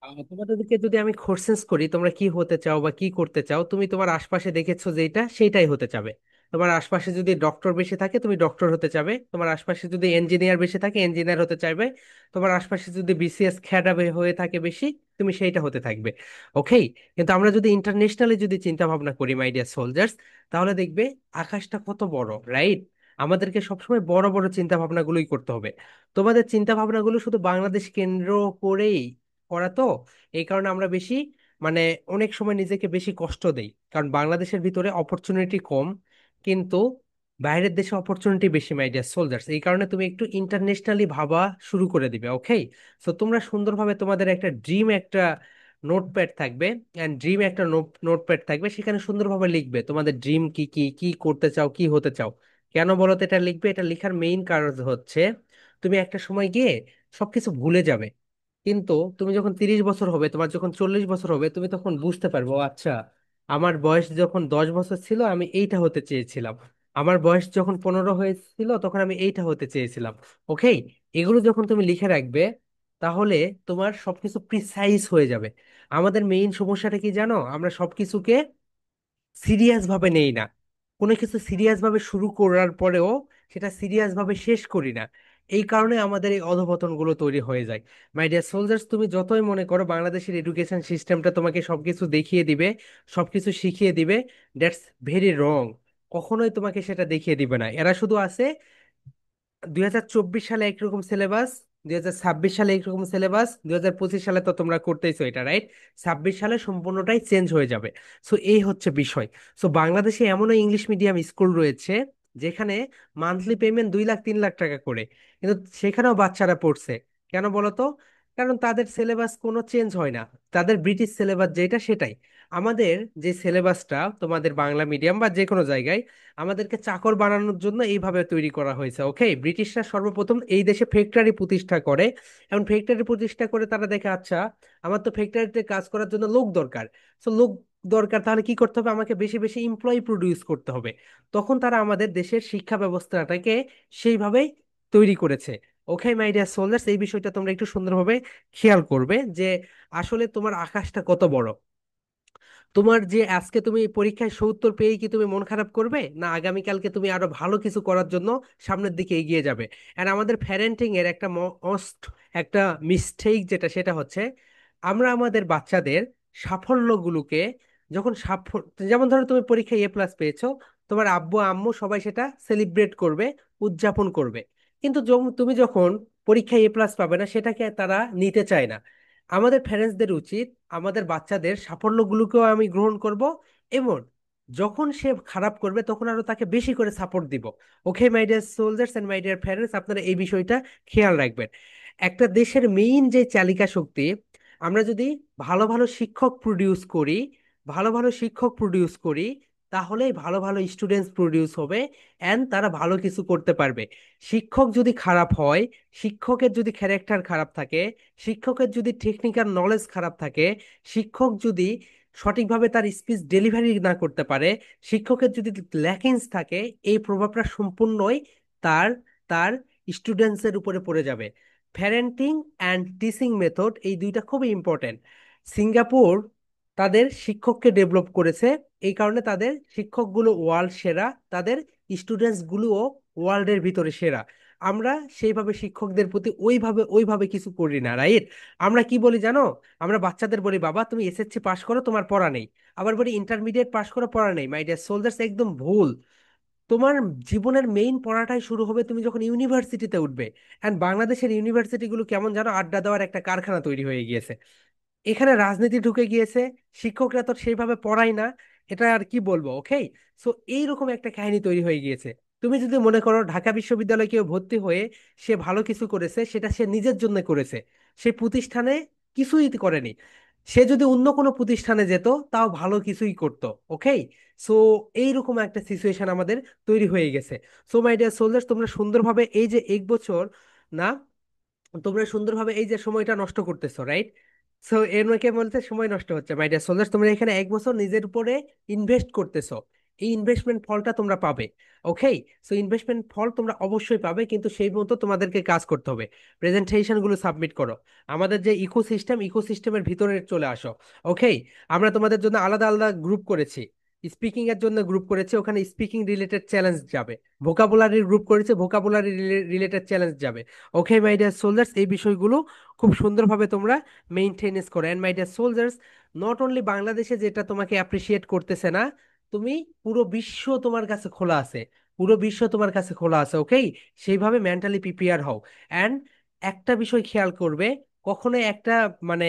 তোমাদেরকে যদি আমি কোশ্চেন্স করি তোমরা কি হতে চাও বা কি করতে চাও, তুমি তোমার আশপাশে দেখেছো যেটা সেটাই হতে চাবে। তোমার আশপাশে যদি ডক্টর বেশি থাকে তুমি ডক্টর হতে চাবে, তোমার আশপাশে যদি ইঞ্জিনিয়ার বেশি থাকে ইঞ্জিনিয়ার হতে চাইবে, তোমার আশপাশে যদি বিসিএস খেডা হয়ে থাকে বেশি তুমি সেইটা হতে থাকবে। ওকে। কিন্তু আমরা যদি ইন্টারন্যাশনালি যদি চিন্তা ভাবনা করি মাই ডিয়ার সোলজার্স, তাহলে দেখবে আকাশটা কত বড়, রাইট? আমাদেরকে সবসময় বড় বড় চিন্তা ভাবনাগুলোই করতে হবে। তোমাদের চিন্তা ভাবনাগুলো শুধু বাংলাদেশ কেন্দ্র করেই করা তো, এই কারণে আমরা বেশি মানে অনেক সময় নিজেকে বেশি কষ্ট দেই, কারণ বাংলাদেশের ভিতরে অপরচুনিটি কম, কিন্তু বাইরের দেশে অপরচুনিটি বেশি মাই ডিয়ার সোলজার্স। এই কারণে তুমি একটু ইন্টারন্যাশনালি ভাবা শুরু করে দিবে। ওকে। সো তোমরা সুন্দরভাবে তোমাদের একটা ড্রিম একটা নোটপ্যাড থাকবে, এন্ড ড্রিম একটা নোটপ্যাড থাকবে, সেখানে সুন্দরভাবে লিখবে তোমাদের ড্রিম কি কি কি করতে চাও কি হতে চাও। কেন বলো তো এটা লিখবে? এটা লেখার মেইন কারণ হচ্ছে তুমি একটা সময় গিয়ে সবকিছু ভুলে যাবে, কিন্তু তুমি যখন 30 বছর হবে, তোমার যখন 40 বছর হবে, তুমি তখন বুঝতে পারবো, ও আচ্ছা, আমার বয়স যখন 10 বছর ছিল আমি এইটা হতে চেয়েছিলাম, আমার বয়স যখন 15 হয়েছিল তখন আমি এইটা হতে চেয়েছিলাম। ওকে। এগুলো যখন তুমি লিখে রাখবে, তাহলে তোমার সবকিছু প্রিসাইজ হয়ে যাবে। আমাদের মেইন সমস্যাটা কি জানো? আমরা সবকিছুকে সিরিয়াস ভাবে নেই না, কোনো কিছু সিরিয়াস ভাবে শুরু করার পরেও সেটা সিরিয়াস ভাবে শেষ করি না। এই কারণে আমাদের এই অধপতন গুলো তৈরি হয়ে যায়। মাই ডিয়ার সোলজার্স, তুমি যতই মনে করো বাংলাদেশের এডুকেশন সিস্টেমটা তোমাকে সবকিছু দেখিয়ে দিবে, সবকিছু শিখিয়ে দিবে, দ্যাটস ভেরি রং। কখনোই তোমাকে সেটা দেখিয়ে দিবে না। এরা শুধু আছে 2024 সালে একরকম সিলেবাস, 2026 সালে একরকম সিলেবাস, 2025 সালে তো তোমরা করতেইছো এটা, রাইট? 26 সালে সম্পূর্ণটাই চেঞ্জ হয়ে যাবে। সো এই হচ্ছে বিষয়। সো বাংলাদেশে এমনও ইংলিশ মিডিয়াম স্কুল রয়েছে যেখানে মান্থলি পেমেন্ট 2 লাখ 3 লাখ টাকা করে, কিন্তু সেখানেও বাচ্চারা পড়ছে। কেন বলো তো? কারণ তাদের সিলেবাস কোনো চেঞ্জ হয় না, তাদের ব্রিটিশ সিলেবাস যেটা সেটাই। আমাদের যে সিলেবাসটা তোমাদের বাংলা মিডিয়াম বা যে কোনো জায়গায় আমাদেরকে চাকর বানানোর জন্য এইভাবে তৈরি করা হয়েছে। ওকে। ব্রিটিশরা সর্বপ্রথম এই দেশে ফ্যাক্টরি প্রতিষ্ঠা করে, এবং ফ্যাক্টরি প্রতিষ্ঠা করে তারা দেখে, আচ্ছা, আমার তো ফ্যাক্টরিতে কাজ করার জন্য লোক দরকার। তো লোক দরকার, তাহলে কি করতে হবে? আমাকে বেশি বেশি এমপ্লয়ি প্রডিউস করতে হবে। তখন তারা আমাদের দেশের শিক্ষা ব্যবস্থাটাকে সেইভাবেই তৈরি করেছে। ওকে মাই ডিয়ার সোলজার্স, এই বিষয়টা তোমরা একটু সুন্দরভাবে খেয়াল করবে যে আসলে তোমার আকাশটা কত বড়। তোমার যে আজকে তুমি পরীক্ষায় 70 পেয়ে কি তুমি মন খারাপ করবে না? আগামীকালকে তুমি আরো ভালো কিছু করার জন্য সামনের দিকে এগিয়ে যাবে। এন্ড আমাদের প্যারেন্টিং এর একটা মস্ট একটা মিস্টেক যেটা, সেটা হচ্ছে আমরা আমাদের বাচ্চাদের সাফল্যগুলোকে যখন যেমন ধরো তুমি পরীক্ষায় A+ পেয়েছো, তোমার আব্বু আম্মু সবাই সেটা সেলিব্রেট করবে, উদযাপন করবে। কিন্তু তুমি যখন পরীক্ষায় A+ পাবে না, সেটাকে তারা নিতে চায় না। আমাদের প্যারেন্টসদের উচিত আমাদের বাচ্চাদের সাফল্যগুলোকেও আমি গ্রহণ করব, এবং যখন সে খারাপ করবে তখন আরো তাকে বেশি করে সাপোর্ট দিব। Okay my dear soldiers and my dear parents, আপনারা এই বিষয়টা খেয়াল রাখবেন। একটা দেশের মেইন যে চালিকা শক্তি, আমরা যদি ভালো ভালো শিক্ষক প্রডিউস করি, ভালো ভালো শিক্ষক প্রডিউস করি, তাহলেই ভালো ভালো স্টুডেন্টস প্রডিউস হবে, এন্ড তারা ভালো কিছু করতে পারবে। শিক্ষক যদি খারাপ হয়, শিক্ষকের যদি ক্যারেক্টার খারাপ থাকে, শিক্ষকের যদি টেকনিক্যাল নলেজ খারাপ থাকে, শিক্ষক যদি সঠিকভাবে তার স্পিচ ডেলিভারি না করতে পারে, শিক্ষকের যদি ল্যাকিংস থাকে, এই প্রভাবটা সম্পূর্ণই তার তার স্টুডেন্টসের উপরে পড়ে যাবে। প্যারেন্টিং অ্যান্ড টিচিং মেথড এই দুইটা খুবই ইম্পর্টেন্ট। সিঙ্গাপুর তাদের শিক্ষককে ডেভেলপ করেছে, এই কারণে তাদের শিক্ষকগুলো ওয়ার্ল্ড সেরা, তাদের স্টুডেন্টস গুলোও ওয়ার্ল্ডের ভিতরে সেরা। আমরা সেইভাবে শিক্ষকদের প্রতি ওইভাবে ওইভাবে কিছু করি না, রাইট? আমরা কি বলি জানো? আমরা বাচ্চাদের বলি, বাবা তুমি এসএসসি পাশ করো তোমার পড়া নেই, আবার বলি ইন্টারমিডিয়েট পাশ করো পড়া নেই। মাই ডিয়ার সোলজার্স, একদম ভুল। তোমার জীবনের মেইন পড়াটাই শুরু হবে তুমি যখন ইউনিভার্সিটিতে উঠবে। অ্যান্ড বাংলাদেশের ইউনিভার্সিটিগুলো কেমন জানো? আড্ডা দেওয়ার একটা কারখানা তৈরি হয়ে গিয়েছে, এখানে রাজনীতি ঢুকে গিয়েছে, শিক্ষকরা তো সেইভাবে পড়ায় না। এটা আর কি বলবো। ওকে। সো এইরকম একটা কাহিনী তৈরি হয়ে গিয়েছে। তুমি যদি মনে করো ঢাকা বিশ্ববিদ্যালয়ে কেউ ভর্তি হয়ে সে ভালো কিছু করেছে, সেটা সে নিজের জন্য করেছে, সে প্রতিষ্ঠানে কিছুই করেনি। সে যদি অন্য কোনো প্রতিষ্ঠানে যেত, তাও ভালো কিছুই করতো। ওকে। সো এইরকম একটা সিচুয়েশন আমাদের তৈরি হয়ে গেছে। সো মাই ডিয়ার সোলজার্স, তোমরা সুন্দরভাবে এই যে 1 বছর না, তোমরা সুন্দরভাবে এই যে সময়টা নষ্ট করতেছো, রাইট? সো এর মধ্যে বলতে সময় নষ্ট হচ্ছে। মাই ডিয়ার সোলজার্স, তোমরা এখানে 1 বছর নিজের উপরে ইনভেস্ট করতেছো। এই ইনভেস্টমেন্ট ফলটা তোমরা পাবে। ওকে, সো ইনভেস্টমেন্ট ফল তোমরা অবশ্যই পাবে, কিন্তু সেই মতো তোমাদেরকে কাজ করতে হবে। প্রেজেন্টেশন গুলো সাবমিট করো, আমাদের যে ইকোসিস্টেমের ভিতরে চলে আসো। ওকে, আমরা তোমাদের জন্য আলাদা আলাদা গ্রুপ করেছি। স্পিকিং এর জন্য গ্রুপ করেছি, ওখানে স্পিকিং রিলেটেড চ্যালেঞ্জ যাবে। ভোকাবুলারির গ্রুপ করেছে, ভোকাবুলারি রিলেটেড চ্যালেঞ্জ যাবে। ওকে মাই ডিয়ার সোলজার্স, এই বিষয়গুলো খুব সুন্দরভাবে তোমরা মেইনটেনেন্স করো। And my dear soldiers, not only বাংলাদেশে যেটা তোমাকে অ্যাপ্রিসিয়েট করতেছে না, তুমি পুরো বিশ্ব তোমার কাছে খোলা আছে, পুরো বিশ্ব তোমার কাছে খোলা আছে। ওকে, সেইভাবে মেন্টালি প্রিপেয়ার হও। অ্যান্ড একটা বিষয় খেয়াল করবে, কখনোই একটা মানে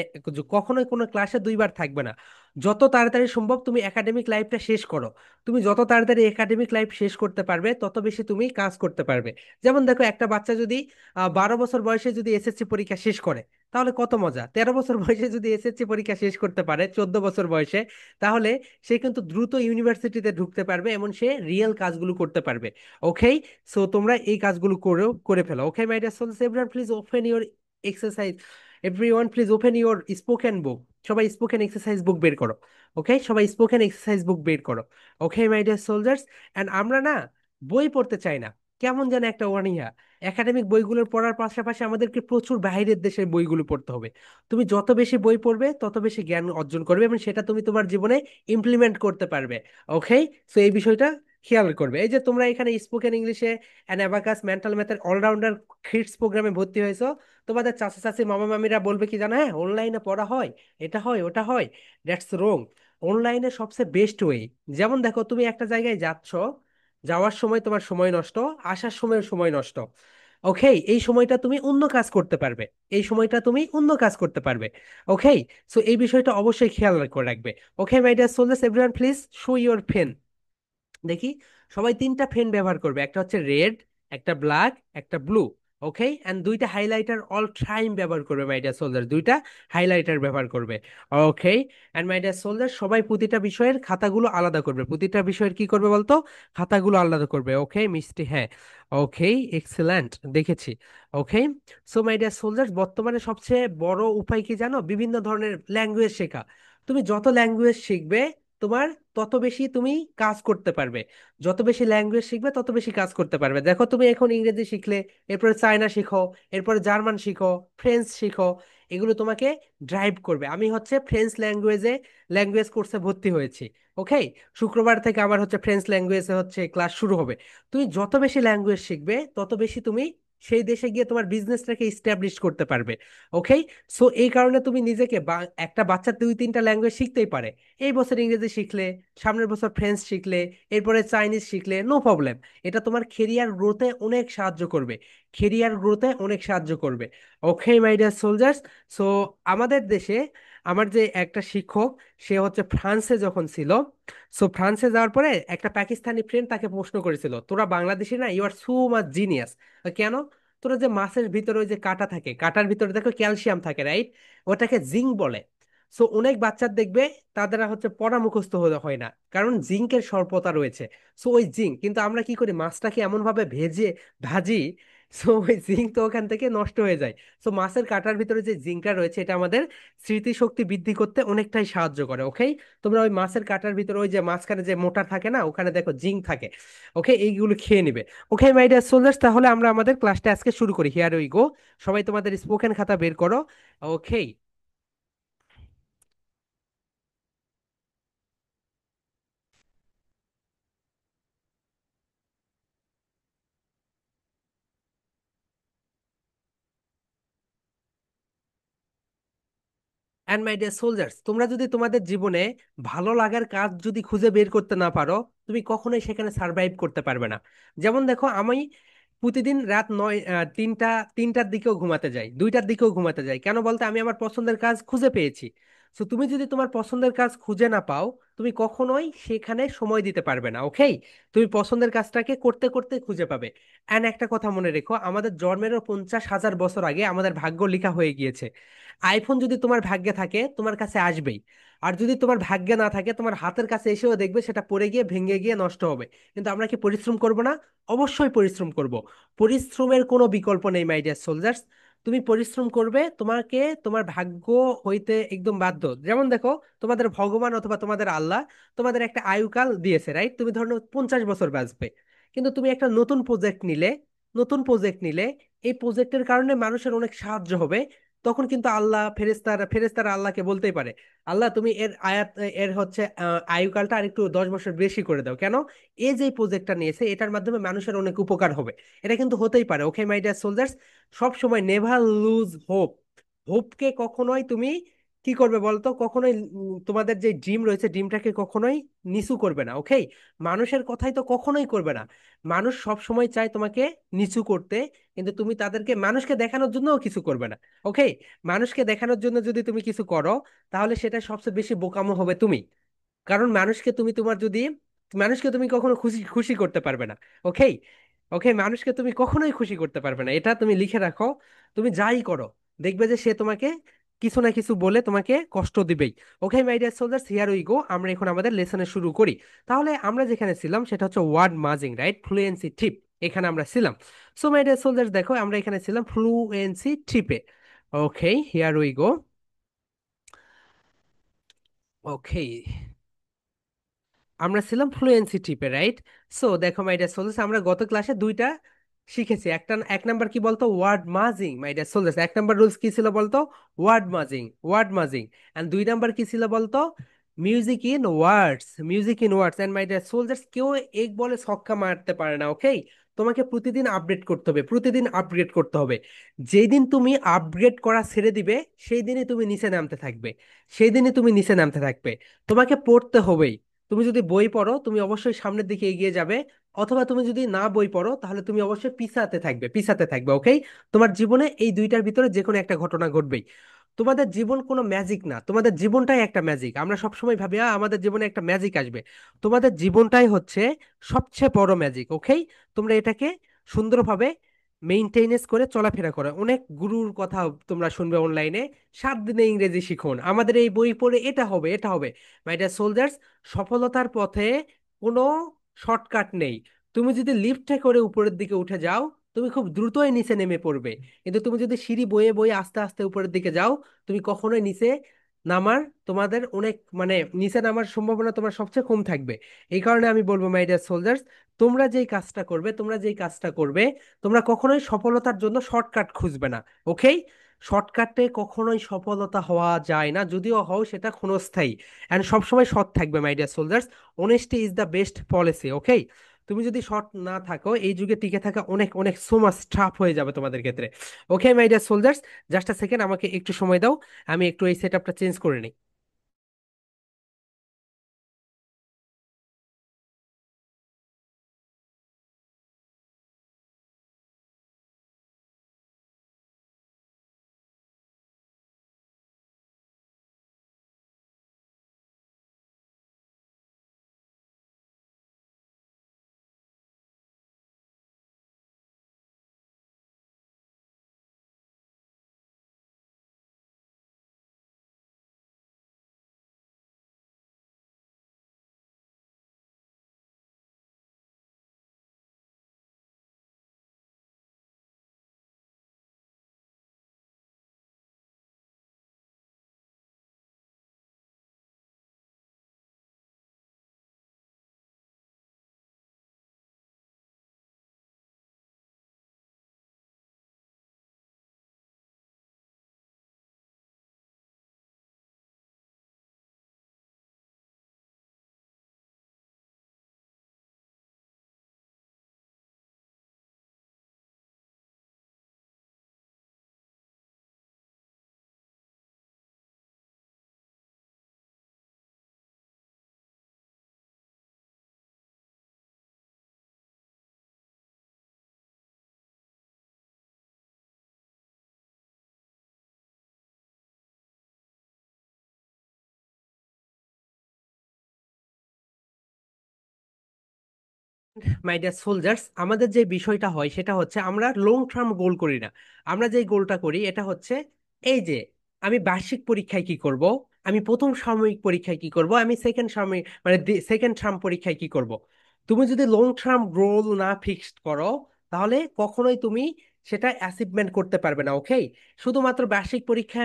কখনোই কোনো ক্লাসে দুইবার থাকবে না। যত তাড়াতাড়ি সম্ভব তুমি একাডেমিক লাইফটা শেষ করো। তুমি যত তাড়াতাড়ি একাডেমিক লাইফ শেষ করতে পারবে, তত বেশি তুমি কাজ করতে পারবে। যেমন দেখো, একটা বাচ্চা যদি 12 বছর বয়সে যদি এসএসসি পরীক্ষা শেষ করে, তাহলে কত মজা। 13 বছর বয়সে যদি এসএসসি পরীক্ষা শেষ করতে পারে 14 বছর বয়সে, তাহলে সে কিন্তু দ্রুত ইউনিভার্সিটিতে ঢুকতে পারবে এবং সে রিয়েল কাজগুলো করতে পারবে। ওকে, সো তোমরা এই কাজগুলো করে ফেলো। Okay my dear souls, everyone please open your exercise, everyone please open your spoken book. সবাই স্পোকেন এক্সারসাইজ বুক বের করো। ওকে, সবাই স্পোকেন এক্সারসাইজ বুক বের করো। ওকে মাই ডিয়ার সোলজার্স, অ্যান্ড আমরা না বই পড়তে চাই না, কেমন যেন একটা অনীহা। একাডেমিক বইগুলো পড়ার পাশাপাশি আমাদেরকে প্রচুর বাইরের দেশের বইগুলো পড়তে হবে। তুমি যত বেশি বই পড়বে তত বেশি জ্ঞান অর্জন করবে, এবং সেটা তুমি তোমার জীবনে ইমপ্লিমেন্ট করতে পারবে। ওকে, সো এই বিষয়টা খেয়াল করবে। এই যে তোমরা এখানে স্পোকেন ইংলিশে অ্যান্ড অ্যাবাকাস মেন্টাল ম্যাথের অলরাউন্ডার কিডস প্রোগ্রামে ভর্তি হয়েছো, তোমাদের চাচা চাচি মামা মামিরা বলবে কি জানো, হ্যাঁ অনলাইনে পড়া হয়, এটা হয় ওটা হয়। দ্যাটস রং। অনলাইনে সবচেয়ে বেস্ট ওয়ে। যেমন দেখো, তুমি একটা জায়গায় যাচ্ছ, যাওয়ার সময় তোমার সময় নষ্ট, আসার সময় সময় নষ্ট। ওকে, এই সময়টা তুমি অন্য কাজ করতে পারবে, এই সময়টা তুমি অন্য কাজ করতে পারবে। ওকে, সো এই বিষয়টা অবশ্যই খেয়াল করে রাখবে। Okay my dear soldiers, everyone please show your pen. দেখি, সবাই তিনটা পেন ব্যবহার করবে, একটা হচ্ছে রেড, একটা ব্ল্যাক, একটা ব্লু। ওকে, এন্ড দুইটা হাইলাইটার অল টাইম ব্যবহার করবে মাই ডিয়ার সোলজার, দুইটা হাইলাইটার ব্যবহার করবে। ওকে, এন্ড মাই ডিয়ার সোলজার, সবাই প্রতিটা বিষয়ের খাতাগুলো আলাদা করবে। প্রতিটা বিষয়ের কি করবে বলতো, খাতাগুলো আলাদা করবে। ওকে মিষ্টি, হ্যাঁ। ওকে, এক্সেলেন্ট, দেখেছি। ওকে, সো মাই ডিয়ার সোলজার্স, বর্তমানে সবচেয়ে বড় উপায় কি জানো, বিভিন্ন ধরনের ল্যাঙ্গুয়েজ শেখা। তুমি যত ল্যাঙ্গুয়েজ শিখবে, তোমার তত বেশি তুমি কাজ করতে পারবে। যত বেশি ল্যাঙ্গুয়েজ শিখবে তত বেশি কাজ করতে পারবে। দেখো, তুমি এখন ইংরেজি শিখলে, এরপরে চায়না শিখো, এরপরে জার্মান শিখো, ফ্রেঞ্চ শিখো, এগুলো তোমাকে ড্রাইভ করবে। আমি হচ্ছে ফ্রেঞ্চ ল্যাঙ্গুয়েজ কোর্সে ভর্তি হয়েছি। ওকে, শুক্রবার থেকে আমার হচ্ছে ফ্রেঞ্চ ল্যাঙ্গুয়েজে হচ্ছে ক্লাস শুরু হবে। তুমি যত বেশি ল্যাঙ্গুয়েজ শিখবে, তত বেশি তুমি সেই দেশে গিয়ে তোমার বিজনেসটাকে ইস্টাবলিশ করতে পারবে। ওকে, সো এই কারণে তুমি নিজেকে একটা বাচ্চা 2-3টা ল্যাঙ্গুয়েজ শিখতেই পারে। এই বছর ইংরেজি শিখলে, সামনের বছর ফ্রেঞ্চ শিখলে, এরপরে চাইনিজ শিখলে, নো প্রবলেম। এটা তোমার কেরিয়ার গ্রোথে অনেক সাহায্য করবে, কেরিয়ার গ্রোথে অনেক সাহায্য করবে। Okay my dear soldiers, so আমাদের দেশে আমার যে একটা শিক্ষক, সে হচ্ছে ফ্রান্সে যখন ছিল, সো ফ্রান্সে যাওয়ার পরে একটা পাকিস্তানি ফ্রেন্ড তাকে প্রশ্ন করেছিল, তোরা বাংলাদেশি না, you are so much genius. কেন? তোরা যে মাছের ভিতরে ওই যে কাঁটা থাকে, কাঁটার ভিতরে দেখো ক্যালসিয়াম থাকে, রাইট? ওটাকে জিঙ্ক বলে। সো অনেক বাচ্চার দেখবে তাদের হচ্ছে পড়া মুখস্থ হতে হয় না, কারণ জিঙ্কের স্বল্পতা রয়েছে। সো ওই জিঙ্ক কিন্তু আমরা কি করি, মাছটাকে এমন ভাবে ভাজি, সো ওই জিঙ্ক তো ওখান থেকে নষ্ট হয়ে যায়। সো মাছের কাঁটার ভিতরে যে জিঙ্কটা রয়েছে, এটা আমাদের স্মৃতিশক্তি বৃদ্ধি করতে অনেকটাই সাহায্য করে। ওকে, তোমরা ওই মাছের কাঁটার ভিতরে ওই যে মাঝখানে যে মোটা থাকে না, ওখানে দেখো জিঙ্ক থাকে। ওকে, এইগুলো খেয়ে নিবে। ওকে মাই ডিয়ার সোলজার্স, তাহলে আমরা আমাদের ক্লাসটা আজকে শুরু করি। হিয়ার উই গো। সবাই তোমাদের স্পোকেন খাতা বের করো। ওকে, অ্যান্ড মাই ডিয়ার সোলজার্স, তোমরা যদি তোমাদের জীবনে ভালো লাগার কাজ যদি খুঁজে বের করতে না পারো, তুমি কখনোই সেখানে সার্ভাইভ করতে পারবে না। যেমন দেখো, আমি প্রতিদিন রাত 3টার দিকেও ঘুমাতে যাই, 2টার দিকেও ঘুমাতে যাই। কেন বলতে, আমি আমার পছন্দের কাজ খুঁজে পেয়েছি। তো তুমি যদি তোমার পছন্দের কাজ খুঁজে না পাও, তুমি কখনোই সেখানে সময় দিতে পারবে না। ওকে, তুমি পছন্দের কাজটাকে করতে করতে খুঁজে পাবে। অ্যান্ড একটা কথা মনে রেখো, আমাদের জন্মেরও 50,000 বছর আগে আমাদের ভাগ্য লেখা হয়ে গিয়েছে। আইফোন যদি তোমার ভাগ্যে থাকে, তোমার কাছে আসবেই। আর যদি তোমার ভাগ্যে না থাকে, তোমার হাতের কাছে এসেও দেখবে সেটা পড়ে গিয়ে ভেঙে গিয়ে নষ্ট হবে। কিন্তু আমরা কি পরিশ্রম করব না? অবশ্যই পরিশ্রম করব। পরিশ্রমের কোনো বিকল্প নেই মাই ডিয়ার সোলজার্স। তুমি পরিশ্রম করবে, তোমাকে তোমার ভাগ্য হইতে একদম বাধ্য। যেমন দেখো, তোমাদের ভগবান অথবা তোমাদের আল্লাহ তোমাদের একটা আয়ুকাল দিয়েছে, রাইট? তুমি ধরো 50 বছর বাঁচবে, কিন্তু তুমি একটা নতুন প্রজেক্ট নিলে এই প্রজেক্টের কারণে মানুষের অনেক সাহায্য হবে। তখন কিন্তু আল্লাহ, ফেরেশতারা আল্লাহকে বলতেই পারে, আল্লাহ তুমি এর হচ্ছে আয়ুকালটা আর একটু 10 বছর বেশি করে দাও। কেন? এই যে প্রজেক্টটা নিয়েছে এটার মাধ্যমে মানুষের অনেক উপকার হবে। এটা কিন্তু হতেই পারে। ওকে মাই ডিয়ার সোলজার্স, সব সময় নেভার লুজ হোপ। হোপকে কখনোই তুমি কি করবে বলতো, কখনোই তোমাদের যে ড্রিম রয়েছে ড্রিমটাকে কখনোই নিচু করবে না। ওকে, মানুষের কথাই তো কখনোই করবে না। মানুষ সব সময় চায় তোমাকে নিচু করতে, কিন্তু তুমি তাদেরকে মানুষকে দেখানোর জন্যও কিছু করবে না। ওকে, মানুষকে দেখানোর জন্য যদি তুমি কিছু করো, তাহলে সেটা সবচেয়ে বেশি বোকামো হবে তুমি। কারণ মানুষকে তুমি কখনো খুশি খুশি করতে পারবে না। ওকে, ওকে, মানুষকে তুমি কখনোই খুশি করতে পারবে না, এটা তুমি লিখে রাখো। তুমি যাই করো, দেখবে যে সে তোমাকে কিছু না কিছু বলে তোমাকে কষ্ট দিবেই। Okay my dear soldiers, here we go, আমরা এখন আমাদের লেসনে শুরু করি। তাহলে আমরা যেখানে ছিলাম সেটা হচ্ছে ওয়ার্ড মাজিং, রাইট? ফ্লুয়েন্সি ট্রিপ, এখানে আমরা ছিলাম। সো মাই ডিয়ার সোলজার্স, দেখো আমরা এখানে ছিলাম ফ্লুয়েন্সি ট্রিপে। ওকে, হিয়ার উই গো। ওকে, আমরা ছিলাম ফ্লুয়েন্সি ট্রিপে, রাইট? সো দেখো মাই ডিয়ার সোলজার্স, আমরা গত ক্লাসে দুইটা শিখেছি। এক নাম্বার কি বলতো? ওয়ার্ড মাজিং। মাই ডিয়ার সোলজার্স, এক নাম্বার রুলস কি ছিল বলতো? ওয়ার্ড মাজিং। এন্ড দুই নাম্বার কি ছিল বলতো? Music in words and my dear soldiers, কেউ এক বলে ছক্কা মারতে পারে না। ওকে, তোমাকে প্রতিদিন আপডেট করতে হবে, প্রতিদিন আপগ্রেড করতে হবে। যেই দিন তুমি আপগ্রেড করা ছেড়ে দিবে, সেই দিনই তুমি নিচে নামতে থাকবে, সেই দিনই তুমি নিচে নামতে থাকবে। তোমাকে পড়তে হবেই। তুমি যদি বই পড়ো তুমি অবশ্যই সামনের দিকে এগিয়ে যাবে, অথবা তুমি যদি না বই পড়ো তাহলে তুমি অবশ্যই পিছাতে থাকবে। ওকে, তোমার জীবনে এই দুইটার ভিতরে যে কোনো একটা ঘটনা ঘটবেই। তোমাদের জীবন কোনো ম্যাজিক না, তোমাদের জীবনটাই একটা ম্যাজিক। আমরা সবসময় ভাবি আমাদের জীবনে একটা ম্যাজিক আসবে, তোমাদের জীবনটাই হচ্ছে সবচেয়ে বড় ম্যাজিক। ওকে, তোমরা এটাকে সুন্দরভাবে মেইনটেনেন্স করে চলাফেরা করো। অনেক গুরুর কথা তোমরা শুনবে অনলাইনে, 7 দিনে ইংরেজি শিখুন, আমাদের এই বই পড়ে এটা হবে। মাই ডিয়ার সোলজার্স, সফলতার পথে কোনো শর্টকাট নেই। তুমি যদি লিফটে করে উপরের দিকে উঠে যাও, তুমি খুব দ্রুতই নিচে নেমে পড়বে। কিন্তু তুমি যদি সিঁড়ি বয়ে বয়ে আস্তে আস্তে উপরের দিকে যাও, তুমি কখনোই নিচে নামার তোমাদের অনেক মানে নিচে নামার সম্ভাবনা তোমার সবচেয়ে কম থাকবে। এই কারণে আমি বলবো মাই ডিয়ার সোলজার্স, তোমরা যেই কাজটা করবে তোমরা কখনোই সফলতার জন্য শর্টকাট খুঁজবে না। ওকে, শর্টকাটে কখনোই সফলতা হওয়া যায় না, যদিও হও সেটা ক্ষণস্থায়ী। অ্যান্ড সবসময় সৎ থাকবে my dear soldiers. Honesty is the best policy. Okay, তুমি যদি সৎ না থাকো এই যুগে টিকে থাকা অনেক অনেক সো মাচ টাফ হয়ে যাবে তোমাদের ক্ষেত্রে। Okay my dear soldiers, just a second, আমাকে একটু সময় দাও, আমি একটু এই সেট আপটা চেঞ্জ করে নিই। মাই ডিয়ার সোলজার্স, আমাদের যে বিষয়টা হয় সেটা হচ্ছে আমরা লং টার্ম গোল করি না। আমরা যে গোলটা করি এটা হচ্ছে এই যে আমি বার্ষিক পরীক্ষায় কি করব, আমি প্রথম সাময়িক পরীক্ষায় কি করব, আমি সেকেন্ড সাময়িক মানে সেকেন্ড টার্ম পরীক্ষায় কি করব। তুমি যদি লং টার্ম গোল না ফিক্সড করো, তাহলে কখনোই তুমি সেটা অ্যাচিভমেন্ট করতে পারবে না। ওকে, শুধুমাত্র বার্ষিক পরীক্ষা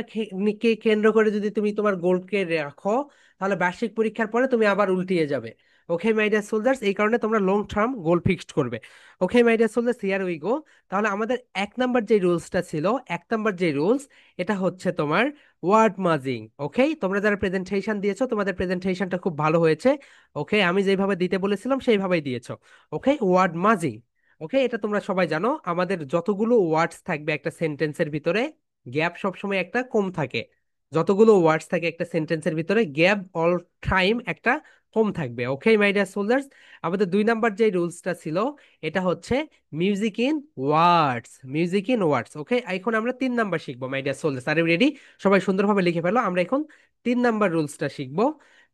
কে কেন্দ্র করে যদি তুমি তোমার গোলকে রাখো, তাহলে বার্ষিক পরীক্ষার পরে তুমি আবার উল্টিয়ে যাবে। ওকে মাই ডিয়ার সোলজার্স, এই কারণে তোমরা লং টার্ম গোল ফিক্সড করবে। Okay my dear soldiers, here we go. তাহলে আমাদের এক নাম্বার যে রুলসটা ছিল, এক নাম্বার যে রুলস, এটা হচ্ছে তোমার ওয়ার্ড মাজিং। ওকে, তোমরা যারা প্রেজেন্টেশন দিয়েছো তোমাদের প্রেজেন্টেশনটা খুব ভালো হয়েছে। ওকে, আমি যেভাবে দিতে বলেছিলাম সেইভাবেই দিয়েছো। ওকে, ওয়ার্ড মাজিং। ওকে, এটা তোমরা সবাই জানো, আমাদের যতগুলো ওয়ার্ডস থাকবে একটা সেন্টেন্সের ভিতরে, গ্যাপ সবসময় একটা কম থাকে। যতগুলো ওয়ার্ডস থাকে একটা সেন্টেন্সের ভিতরে, গ্যাপ অল টাইম একটা কম থাকবে। ওকে মাই ডিয়ার সোলজার্স, আমাদের দুই নাম্বার যে রুলসটা ছিল, এটা হচ্ছে music in words. Music in words. Okay, এখন আমরা তিন নাম্বার শিখবো মাই ডিয়ার সোলজার্স। আর রেডি? সবাই সুন্দরভাবে লিখে ফেলো, আমরা এখন তিন নাম্বার রুলসটা শিখবো।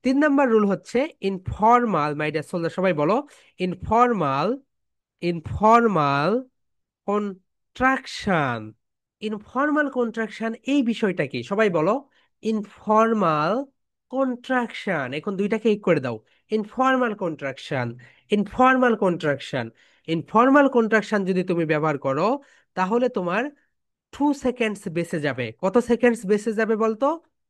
তিন নাম্বার রুল হচ্ছে ইনফর্মাল। মাই ডিয়ার সোলজার সবাই বলো, informal. Informal contraction. Informal contraction এই বিষয়টা কি সবাই বলো। ইনফর্মাল কন্ট্রাকশন, এখন দুইটাকে এক করে দাও। Informal contraction, informal contraction. Informal contraction যদি তুমি ব্যবহার করো, তাহলে তোমার 2 সেকেন্ডস বেঁচে যাবে। কত সেকেন্ডস বেঁচে যাবে বলতো?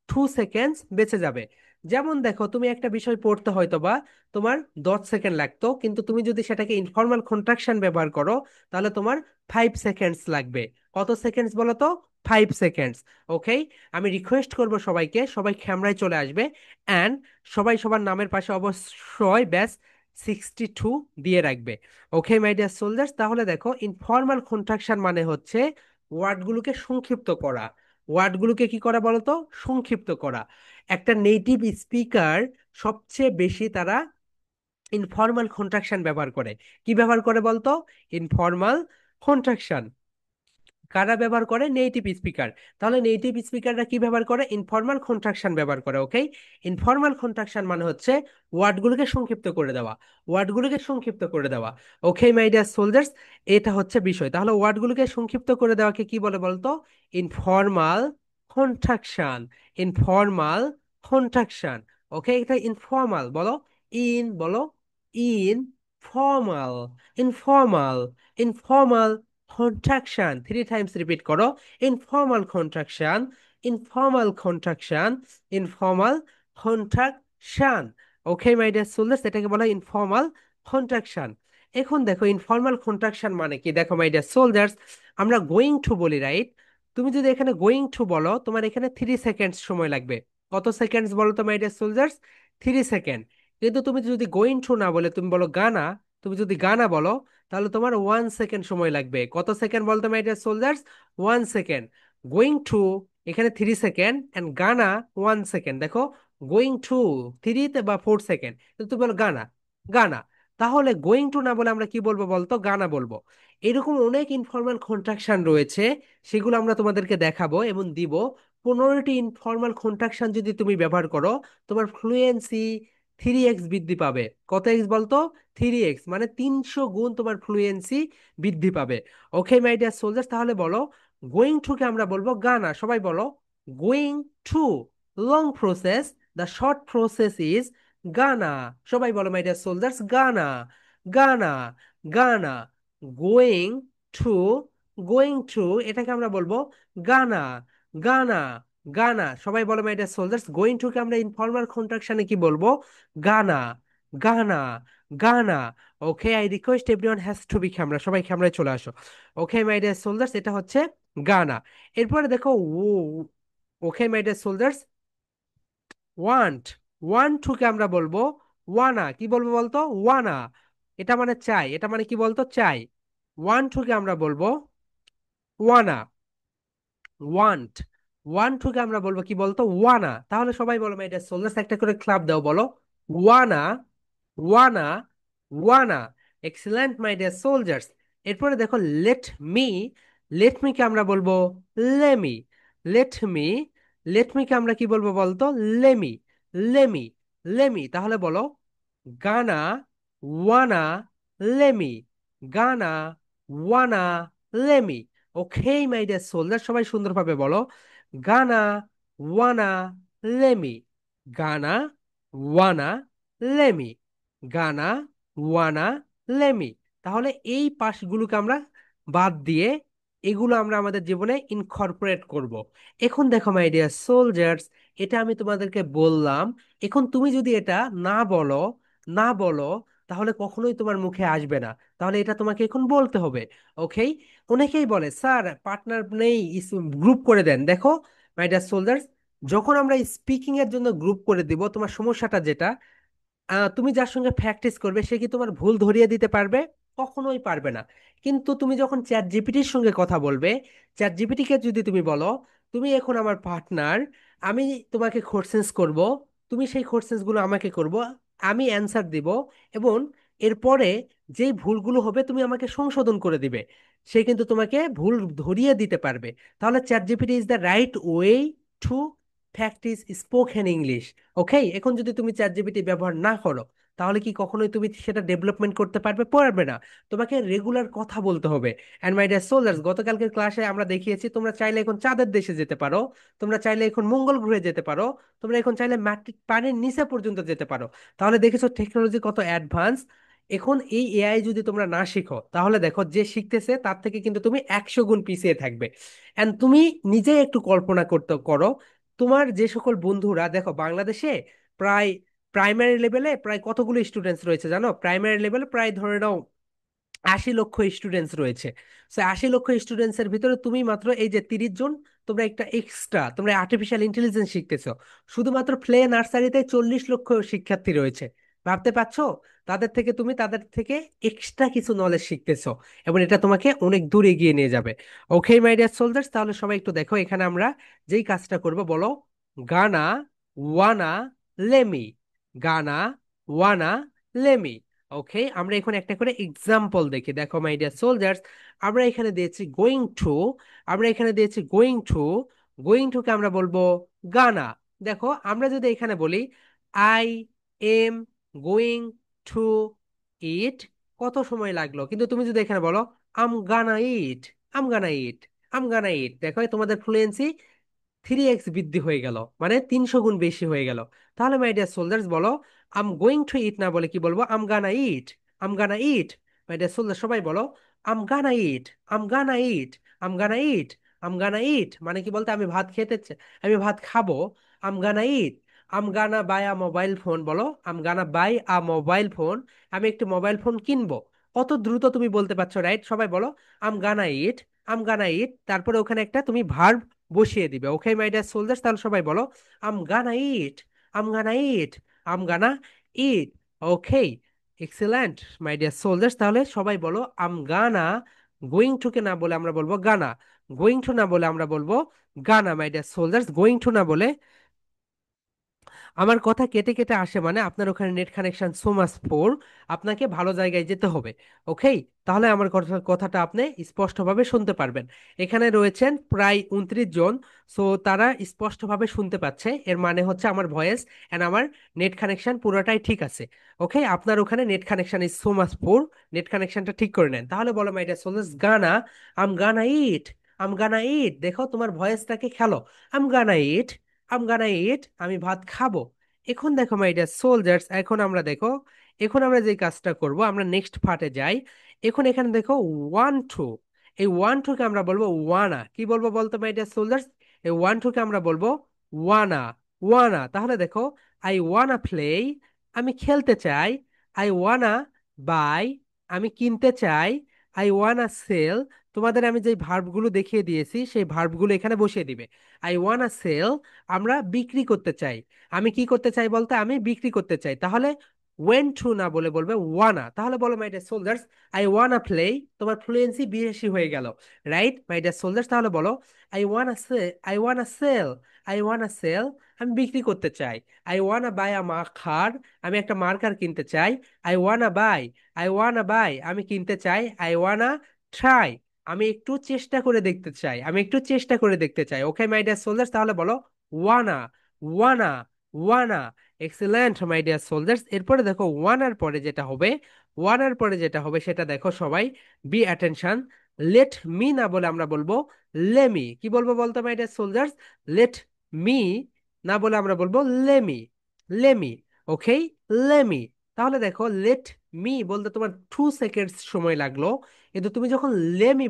2 সেকেন্ডস বেঁচে যাবে। যেমন দেখো, তুমি একটা বিষয় পড়তে হয়তো বা তোমার 10 সেকেন্ড লাগতো, কিন্তু তুমি যদি সেটাকে ইনফর্মাল কন্ট্রাকশন ব্যবহার করো, তাহলে তোমার 5 সেকেন্ডস লাগবে। কত সেকেন্ডস বলো তো? 5 সেকেন্ডস। ওকে, আমি রিকোয়েস্ট করব সবাইকে, সবাই ক্যামেরায় চলে আসবে, অ্যান্ড সবাই সবার নামের পাশে অবশ্যই ব্যাস 62 দিয়ে রাখবে। ওকে মাই ডিয়ার সোলজার্স, তাহলে দেখো ইনফর্মাল কন্ট্রাকশন মানে হচ্ছে ওয়ার্ডগুলোকে সংক্ষিপ্ত করা। ওয়ার্ডগুলোকে কি করা বলতো? সংক্ষিপ্ত করা। একটা নেটিভ স্পিকার সবচেয়ে বেশি তারা ইনফর্মাল কন্ট্রাকশন ব্যবহার করে। কি ব্যবহার করে বলতো? Informal contraction. কারা ব্যবহার করে? Native speaker. তাহলে নেটিভ স্পিকাররা কি ব্যবহার করে? ইনফর্মাল কন্ট্রাকশন ব্যবহার করে। ওকে, ইনফর্মাল কন্ট্রাকশন মানে হচ্ছে ওয়ার্ডগুলোকে সংক্ষিপ্ত করে দেওয়া। ওয়ার্ডগুলোকে সংক্ষিপ্ত করে দেওয়া। ওকে মাই ডিয়ার সোলজার্স, এটা হচ্ছে বিষয়। তাহলে ওয়ার্ডগুলোকে সংক্ষিপ্ত করে দেওয়াকে কি বলে বলতো? Informal contraction. Informal contraction. Okay, এটা ইনফর্মাল বলো। ইন বলো। Informal. Informal. Informal contraction, 3 times repeat করো। Informal contraction, informal contraction, informal contraction. Okay my dear soldiers, এটাকে বলা হয় ইনফর্মাল কন্ট্রাকশন। এখন দেখো ইনফর্মাল কন্ট্রাকশন মানে কি, দেখো মাই ডিয়ার সোলজার্স, আমরা গোয়িং টু বলি, রাইট? তুমি যদি এখানে গোয়িং টু বলো, তোমার এখানে 3 সেকেন্ডস সময় লাগবে। কত সেকেন্ডস বলো তো মাই ডিয়ার সোলজার্স? 3 সেকেন্ড। কিন্তু তুমি যদি গোয়িং টু না বলে তুমি বলো গানা, তুমি যদি গানা বলো, তাহলে তোমার 1 সেকেন্ড সময় লাগবে। কত সেকেন্ড বলতো my dear soldiers? 1 second. Going to এখানে 3 সেকেন্ড, অ্যান্ড গানা 1 সেকেন্ড। দেখো, গোয়িং টু 3 বা 4 সেকেন্ড, কিন্তু তুমি বলো গানা। গানা। তাহলে গোয়িং টু না বলে আমরা কি বলবো বলতো? গানা বলবো। এরকম অনেক ইনফর্মাল কন্ট্রাকশন রয়েছে, সেগুলো আমরা তোমাদেরকে দেখাবো এবং দিব। 15টি ইনফর্মাল কন্ট্রাকশন যদি তুমি ব্যবহার করো, তোমার ফ্লুয়েন্সি 3x বৃদ্ধি পাবে। কত এক্স বলতো? 3x, মানে 300 গুণ তোমার ফ্লুয়েন্সি বৃদ্ধি পাবে। ওকে মাই ডিয়ার সোলজার্স, তাহলে বলো গোয়িং টু কে আমরা বলবো গানা। সবাই বলো, going to long process, the short process is gonna. সবাই বলো my dear soldiers, gonna. Gonna. Gonna. Going to, going to এটাকে আমরা বলবো গানা। গানা। গানা। সবাই বলো my dear soldiers, going to কে আমরা ইনফর্মাল কন্ট্রাকশনে কি বলবো? Gonna. Gonna. Gonna. Okay, I request everyone has to be camera, সবাই ক্যামেরায় চলে আসো। ওকে মাই ডিয়ার সোলজার্স, এটা হচ্ছে গানা। এরপরে দেখো ও, okay my dear soldiers, want. Want to কে আমরা বলবো ওয়ানা। কি বলবো বলতো? ওয়ানা। এটা মানে চাই, এটা মানে কি বলতো? চাই। ওয়ান টু কে আমরা বলবো ওয়ানা। ওয়ান্ট। ওয়ান টু কে আমরা বলবো কি বলতো? ওয়ানা। তাহলে সবাই বলো মাই ডিয়ার সোলজার্স, একটা করে ক্লাব দাও, বলো wanna. Wanna. Wanna. Excellent my dear soldiers. এরপরে দেখো লেট মি। লেট মি কে আমরা বলবো lemme. Let me. Let me কে আমরা কি বলবো বলতো? লেমি। লেমি। লেমি। তাহলে বলো gonna, wanna, lemme. Gonna, wanna, lemme. Okay my dear soldier, সবাই সুন্দরভাবে বলো gonna, wanna, lemme. Gonna, wanna, lemme. Gonna, wanna, lemme. তাহলে এই পাশগুলোকে আমরা বাদ দিয়ে এগুলো আমরা আমাদের জীবনে ইনকর্পোরেট করব। এখন দেখো মাই ডিয়ার সোলজার্স, এটা আমি তোমাদেরকে বললাম। এখন তুমি যদি এটা না বলো, না বলো, তাহলে কখনোই তোমার মুখে আসবে না। তাহলে এটা তোমাকে এখন বলতে হবে। ওকে? অনেকেই বলে স্যার পার্টনার নেই, গ্রুপ করে দেন। দেখো মাই ডিয়ার সোলজার্স, যখন আমরা স্পিকিং এর জন্য গ্রুপ করে দিব, তোমার সমস্যাটা যেটা, তুমি যার সঙ্গে প্র্যাকটিস করবে সে কি তোমার ভুল ধরিয়ে দিতে পারবে? কখনোই পারবে না। কিন্তু তুমি যখন চ্যাট জিপিটির সঙ্গে কথা বলবে, চ্যাট জিপিটিকে যদি তুমি বলো তুমি এখন আমার পার্টনার, আমি তোমাকে কোশ্চেন্স করব, তুমি সেই কোশ্চেন্স গুলো আমাকে করব, আমি অ্যান্সার দিব, এবং এরপরে যেই ভুলগুলো হবে তুমি আমাকে সংশোধন করে দিবে, সে কিন্তু তোমাকে ভুল ধরিয়ে দিতে পারবে। তাহলে ChatGPT is the right way to practise spoken English. Okay? এখন যদি তুমি চ্যাট জিপিটি ব্যবহার না করো, তাহলে কি কখনোই তুমি সেটা ডেভেলপমেন্ট করতে পারবে? পারবে না। তোমাকে রেগুলার কথা বলতে হবে। অ্যান্ড মাই ডিয়ার সোলার্স, গতকালকের ক্লাসে আমরা দেখিয়েছি তোমরা চাইলে এখন চাঁদের দেশে যেতে পারো, তোমরা চাইলে এখন মঙ্গল গ্রহে যেতে পারো, তোমরা এখন চাইলে মাটি পানির নিচে পর্যন্ত যেতে পারো। তাহলে দেখেছো টেকনোলজি কত অ্যাডভান্স। এখন এই এআই যদি তোমরা না শিখো, তাহলে দেখো যে শিখতেছে তার থেকে কিন্তু তুমি 100 গুণ পিছিয়ে থাকবে। অ্যান্ড তুমি নিজেই একটু কল্পনা করতে করো, তোমার যে সকল বন্ধুরা, দেখো বাংলাদেশে প্রায় প্রাইমারি লেভেলে প্রায় কতগুলো স্টুডেন্টস রয়েছে জানো? প্রাইমারি লেভেলে প্রায় ধরে নাও 80 লক্ষ স্টুডেন্টস রয়েছে। সো 80 লক্ষ স্টুডেন্টস এর ভিতরে তুমি মাত্র এই যে 30 জন, তোমরা একটা এক্সট্রা, তোমরা আর্টিফিশিয়াল ইন্টেলিজেন্স শিখতেছো। শুধুমাত্র প্লে নার্সারিতে 40 লক্ষ শিক্ষার্থী রয়েছে। ভাবতে পারছো? তাদের থেকে এক্সট্রা কিছু নলেজ শিখতেছো, এবং এটা তোমাকে অনেক দূর এগিয়ে নিয়ে যাবে। ওকে মাই ডিয়ার সোলজার্স, তাহলে সবাই একটু দেখো, এখানে আমরা যেই কাজটা করব বলো, gonna, wanna, lemme, gonna, wanna, lemme. ওকে, আমরা এখন একটা করে এক্সাম্পল দেখি। দেখো মাই ডিয়ার সোলজার্স, আমরা এখানে দিয়েছি গোয়িং টু, আমরা এখানে দিয়েছি গোয়িং টু, গোয়িং টু কে আমরা বলবো গানা। দেখো আমরা যদি এখানে বলি আই এম গোয়িং টু ইট, কত সময় লাগলো? কিন্তু তুমি যদি এখানে বলো আম গানা ইট, আম গানা ইট, আম গানা ইট, দেখো তোমাদের ফ্লুয়েন্সি 3x বৃদ্ধি হয়ে গেল, মানে 300 গুণ বেশি হয়ে গেল। তাহলে মাই ডিয়ার সোলজার্স বলো, আম গোয়িং টু ইট না বলে কি বলবো? আম গানা ইট, আম গানা ইট। মাই ডিয়ার সোলজার সবাই বলো, আম গানা ইট, আম গানা ইট, আম গানা ইট, আম গানা ইট, মানে কি বলতে আমি ভাত খেতে আমি ভাত খাবো। আম গানা ইট, আম গানা বাই আ মোবাইল ফোন, বলো আম গানা বাই আ মোবাইল ফোন, আমি একটি মোবাইল ফোন কিনবো। কত দ্রুত তুমি বলতে পারছো, রাইট? সবাই বলো আম গানা ইট, আম গানা ইট, তারপরে ওখানে একটা তুমি ভার্ব বসিয়ে দিবে। ওকে মাই ডিয়ার সোলজার্স, তাহলে সবাই বলো আম গানা ইট, আম গানা ইট, আম গানা ইট। ওকে, এক্সেলেন্ট মাই ডিয়ার সোলজার্স, তাহলে সবাই বলো আম গানা, গোয়িং টু কে না বলে আমরা বলবো গানা, গোয়িং টু না বলে আমরা বলবো gonna. My dear soldiers, going to না বলে, আমার কথা কেটে কেটে আসে মানে আপনার ওখানে নেট কানেকশন সো মাচ পোর, আপনাকে ভালো জায়গায় যেতে হবে। ওকে? তাহলে আমার কথাটা আপনি স্পষ্টভাবে শুনতে পারবেন। এখানে রয়েছেন প্রায় 29 জন। সো তারা স্পষ্টভাবে শুনতে পাচ্ছে, এর মানে হচ্ছে আমার ভয়েস এন্ড আমার নেট কানেকশন পুরোটাই ঠিক আছে। ওকে? আপনার ওখানে net connection is so much poor, net কানেকশনটা ঠিক করে নেন। তাহলে বলো মাই ডিয়ার সোলজার্স, গানা, আম গানা ইট, আম গানা ইট, দেখো তোমার ভয়েসটাকে খেলো, আম গানা ইট, আম গানা ইট, আমি ভাত খাবো। এখন দেখো মাই ডিয়ার সোলজার্স, এখন আমরা যে কাজটা করব, আমরা নেক্সট পার্টে যাই। এখন এখানে দেখো ওয়ান টু, এই ওয়ান টু কে আমরা বলবো ওয়ানা। কি বলবো বলতো মাই ডিয়ার সোলজার্স? এই ওয়ান টু কে আমরা বলবো ওয়ানা, ওয়ানা। তাহলে দেখো আই ওয়ানা প্লে, আমি খেলতে চাই, আই ওয়ানা বাই, আমি কিনতে চাই, আই ওয়ানা সেল, তোমাদের আমি যে ভার্বগুলো দেখিয়ে দিয়েছি সেই ভার্বগুলো এখানে বসিয়ে দিবে। আই ওয়ানা সেল, আমরা বিক্রি করতে চাই, আমি কি করতে চাই বলতে আমি বিক্রি করতে চাই। তাহলে ওয়েন টু না বলে বলবে ওয়ানা। তাহলে বলো my dear soldiers, I wanna play, তোমার ফ্লুয়েন্সি বেশি হয়ে গেল, রাইট মাই ডিয়ার সোলজার্স? তাহলে বলো I wanna say, I wanna sell, I wanna sell, আমি বিক্রি করতে চাই, I wanna buy a marker, আমি একটা মার্কার কিনতে চাই, I wanna buy, I wanna buy, আমি কিনতে চাই, আই ওয়ানা ট্রাই, আমি একটু চেষ্টা করে দেখতে চাই, আমি একটু চেষ্টা করে দেখতে চাই। ওকে মাই ডিয়ার সোলজার্স, তাহলে বলো ওয়ানা, ওয়ানা, ওয়ানা। এক্সেলেন্ট মাই ডিয়ার সোলজার্স, এরপরে দেখো ওয়ানার পরে যেটা হবে, ওয়ানার পরে যেটা হবে সেটা দেখো সবাই, বি অ্যাটেনশন, লেট মি না বলে আমরা বলবো লেমি। কি বলবো বলতো my dear soldiers? Let me না বলে আমরা বলবো লেমি, লেমি। ওকে, লেমি, তাহলে দেখো লেট মি বলতে তোমার 2 সেকেন্ডস সময় লাগলো, কিন্তু তুমি যখন লেমি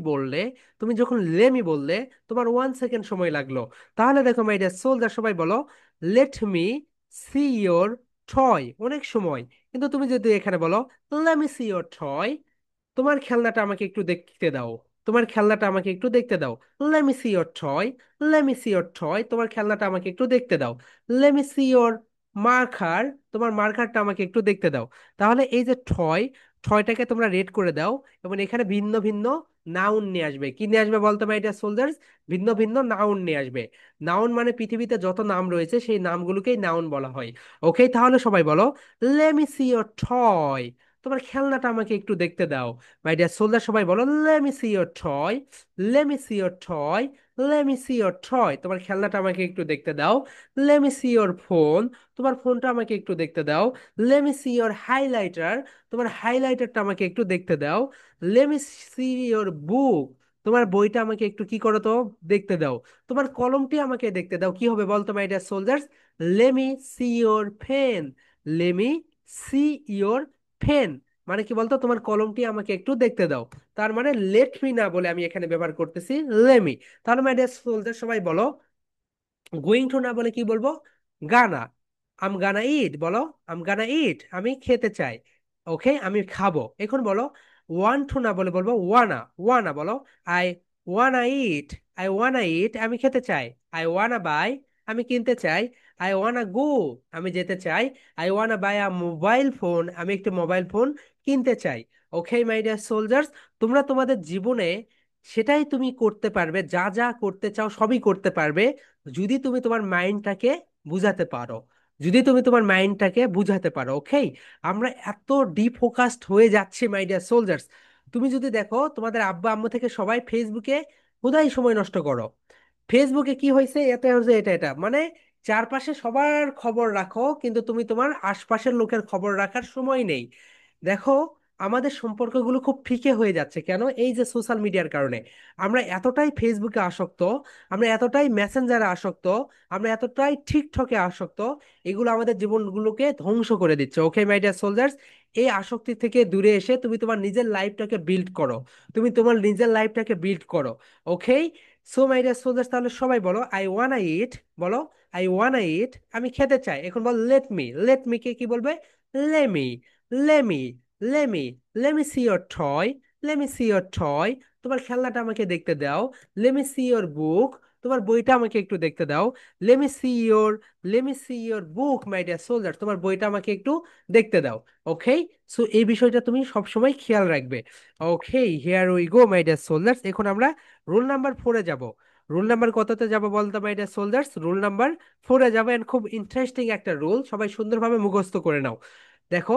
বললে, তোমার 1 সেকেন্ড সময় লাগলো। তাহলে দেখো মাই ডিয়ার সোলজার, সবাই বলো late me see your toy, অনেক সময়। কিন্তু তুমি যদি এখানে বলো late me see your toy, তোমার খেলনাটা আমাকে একটু দেখতে দাও, তোমার খেলনাটা আমাকে একটু দেখতে দাও, late me see your toy, late me see your toy, তোমার খেলনাটা আমাকে একটু দেখতে দাও, late me see your marker, তোমার মার্কারটা আমাকে একটু দেখতে দাও। তাহলে এই যে ঠয়, ঠয়টাকে তোমরা রেড করে দাও, এবং এখানে ভিন্ন ভিন্ন নাউন নিয়ে আসবে। কি নিয়ে আসবে বলতো ভাই এটা সোলজার্স? ভিন্ন ভিন্ন নাউন নিয়ে আসবে। নাউন মানে পৃথিবীতে যত নাম রয়েছে সেই নামগুলোকেই নাউন বলা হয়। ওকে, তাহলে সবাই বলো late me see your toy, তোমার খেলনাটা আমাকে একটু দেখতে দাও। মাই ডিয়ার সোলজার, সবাই বলো late me see your toy, late me see your toy, late me see your toy, তোমার খেলনাটা আমাকে একটু দেখতে দাও। Late me see your phone, তোমার ফোনটা আমাকে একটু দেখতে দাও। Late me see your highlighter, তোমার হাইলাইটারটা আমাকে একটু দেখতে দাও। Late me see your book, তোমার বইটা আমাকে একটু কি করো তো, দেখতে দাও। তোমার কলমটি আমাকে দেখতে দাও। কি হবে বলতো my dear soldiers? Let me see your pen, let me see your pen, মানে কি বলতো, তোমার কলমটি আমাকে একটু দেখতে দাও। তার মানে লেট মি না বলে আমি এখানে ব্যবহার করতেছি লেমি। তাহলে মাই ডিয়ার সোলজার, সবাই বলো গোয়িং টু না বলে কি বলবো? গানা। আম গানা ইট, বলো আম গানা ইট, আমি খেতে চাই। ওকে, আমি খাবো। এখন বলো ওয়ান টু না বলে বলবো ওয়ানা। ওয়ানা বলো আই ওয়ানা ইট, আই ওয়ানা ইট, আমি খেতে চাই। আই ওয়ানা বাই, আমি কিনতে চাই। আই ওয়ানা গো, আমি যেতে চাই। I wanna buy a mobile phone, আমি একটি মোবাইল ফোন কিনতে চাই। ওকে মাই ডিয়ার সোলজার্স, তোমরা তোমাদের জীবনে সেটাই তুমি করতে পারবে, যা যা করতে চাও সবই করতে পারবে, যদি তুমি তোমার মাইন্ডটাকে বুঝাতে পারো, যদি তুমি তোমার মাইন্ডটাকে বুঝাতে পারো। ওকে, আমরা এত ডিফোকাসড হয়ে যাচ্ছি মাই ডিয়ার সোলজার্স। তুমি যদি দেখো তোমাদের আব্বা আম্মু থেকে সবাই ফেসবুকে হুদাই সময় নষ্ট করো। ফেসবুকে কি হয়েছে, এটা হচ্ছে এটা এটা মানে চারপাশে সবার খবর রাখো, কিন্তু তুমি তোমার আশপাশের লোকের খবর রাখার সময় নেই। দেখো আমাদের সম্পর্কগুলো খুব ফিকে হয়ে যাচ্ছে কেন? এই যে সোশ্যাল মিডিয়ার কারণে। আমরা এতটাই ফেসবুকে আসক্ত, আমরা এতটাই মেসেঞ্জারে আসক্ত, আমরা এতটাই টিকটকে আসক্ত, এগুলো আমাদের জীবনগুলোকে ধ্বংস করে দিচ্ছে। ওকে মাই ডিয়ার সোলজার্স, এই আসক্তি থেকে দূরে এসে তুমি তোমার নিজের লাইফটাকে বিল্ড করো, তুমি তোমার নিজের লাইফটাকে বিল্ড করো। ওকে, সো মাই ডিয়ার সোলজার্স, তাহলে সবাই বলো আই ওয়ানা ইট, বলো আই ওয়ানা ইট, আমি খেতে চাই। এখন বল লেট মি, লেট মি কে কি বলবে? Lemme, lemme, lemme, lemme see your toy, lemme see your toy, তোমার খেলনাটা আমাকে দেখতে দাও। লেমি সি ইয়োর বুক, তোমার বইটা আমাকে একটু দেখতে দাও। Lemme see your, lemme see your book my dear soldier, তোমার বইটা আমাকে একটু দেখতে দাও। ওকে, সো এই বিষয়টা তুমি সবসময় খেয়াল রাখবে। Okay, here we go my dear soldiers, এখন আমরা রুল নাম্বার 4-এ যাব। রুল নাম্বার কততে যাব বলতো my dear soldiers? Rule number 4-এ যাবো, এন্ড খুব ইন্টারেস্টিং একটা রুল, সবাই সুন্দরভাবে মুখস্থ করে নাও। দেখো,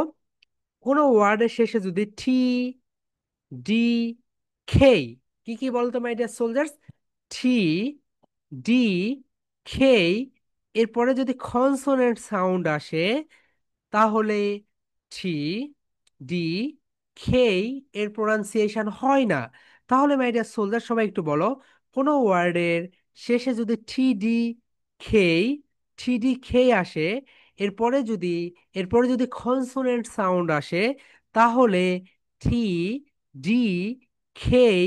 কোনো ওয়ার্ডের শেষে যদি টি, ডি, খেই, কি কি বলতো my dear soldiers? T, D, K, এরপরে যদি কনসোনেন্ট সাউন্ড আসে, তাহলে টি, ডি, খেই এর প্রোনাউন্সিয়েশন হয় না। তাহলে মাই ডিয়ার সোলজার, সবাই একটু বলো, কোনো ওয়ার্ডের শেষে যদি টি, ডি, খেই, টি, ডি, খেই আসে, এরপরে যদি এরপরে যদি কনসোনেন্ট সাউন্ড আসে, তাহলে টি, ডি, খেই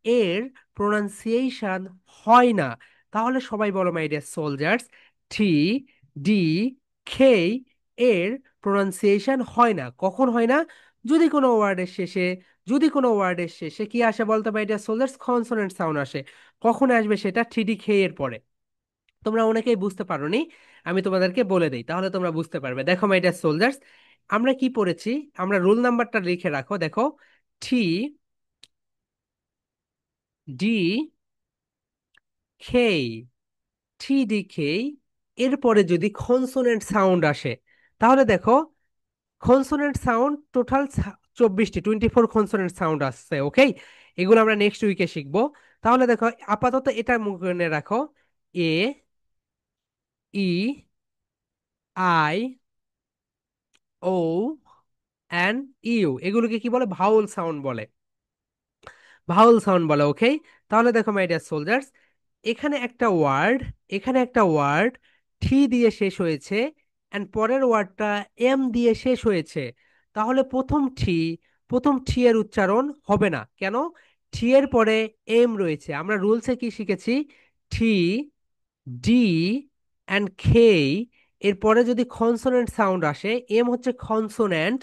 এর প্রোনাউন্সিয়েশন হয় না। তাহলে সবাই বলো my dear soldiers, T, D, K এর প্রোনাউন্সিয়েশন হয় না। কখন হয় না? যদি কোনো ওয়ার্ডের শেষে, যদি কোনো ওয়ার্ডের শেষে কি আসে বলতে পারি, এটা সোলার কনসোনেন্ট সাউন্ড আসে। কখন আসবে সেটা? ঠিডি খেয়ে এর পরে। তোমরা অনেকেই বুঝতে পারোনি, আমি তোমাদেরকে বলে দিই তাহলে তোমরা বুঝতে পারবে। দেখো মাই ডিয়ার সোলজার্স, আমরা কি পড়েছি? আমরা রুল নাম্বারটা লিখে রাখো, দেখো টি, ডি, খেই, টি, ডি, খেই, এরপরে যদি কনসোনেন্ট সাউন্ড আসে, তাহলে দেখো কনসোনেন্ট সাউন্ড টোটাল 24টি, 24 কনসোনেন্ট সাউন্ড আসছে। ওকে, এগুলো আমরা নেক্সট উইকে শিখবো। তাহলে দেখো আপাতত এটা মনে রাখো, এ, ই, আই, ও, অ্যান্ড ইউ, এগুলোকে কি বলে? ভাউল সাউন্ড বলে, ভাউল সাউন্ড বলে। ওকে, তাহলে দেখো মাই ডিয়ার সোলজার্স, এখানে একটা ওয়ার্ড, এখানে একটা ওয়ার্ড ঠি দিয়ে শেষ হয়েছে, অ্যান্ড পরের ওয়ার্ডটা এম দিয়ে শেষ হয়েছে, তাহলে প্রথম টি এর উচ্চারণ হবে না। কেন? টি এর পরে এম রয়েছে। আমরা রুলসে কি শিখেছি? টি, ডি অ্যান্ড খেই, এরপরে যদি কনসোনেন্ট সাউন্ড আসে, এম হচ্ছে কনসোনেন্ট,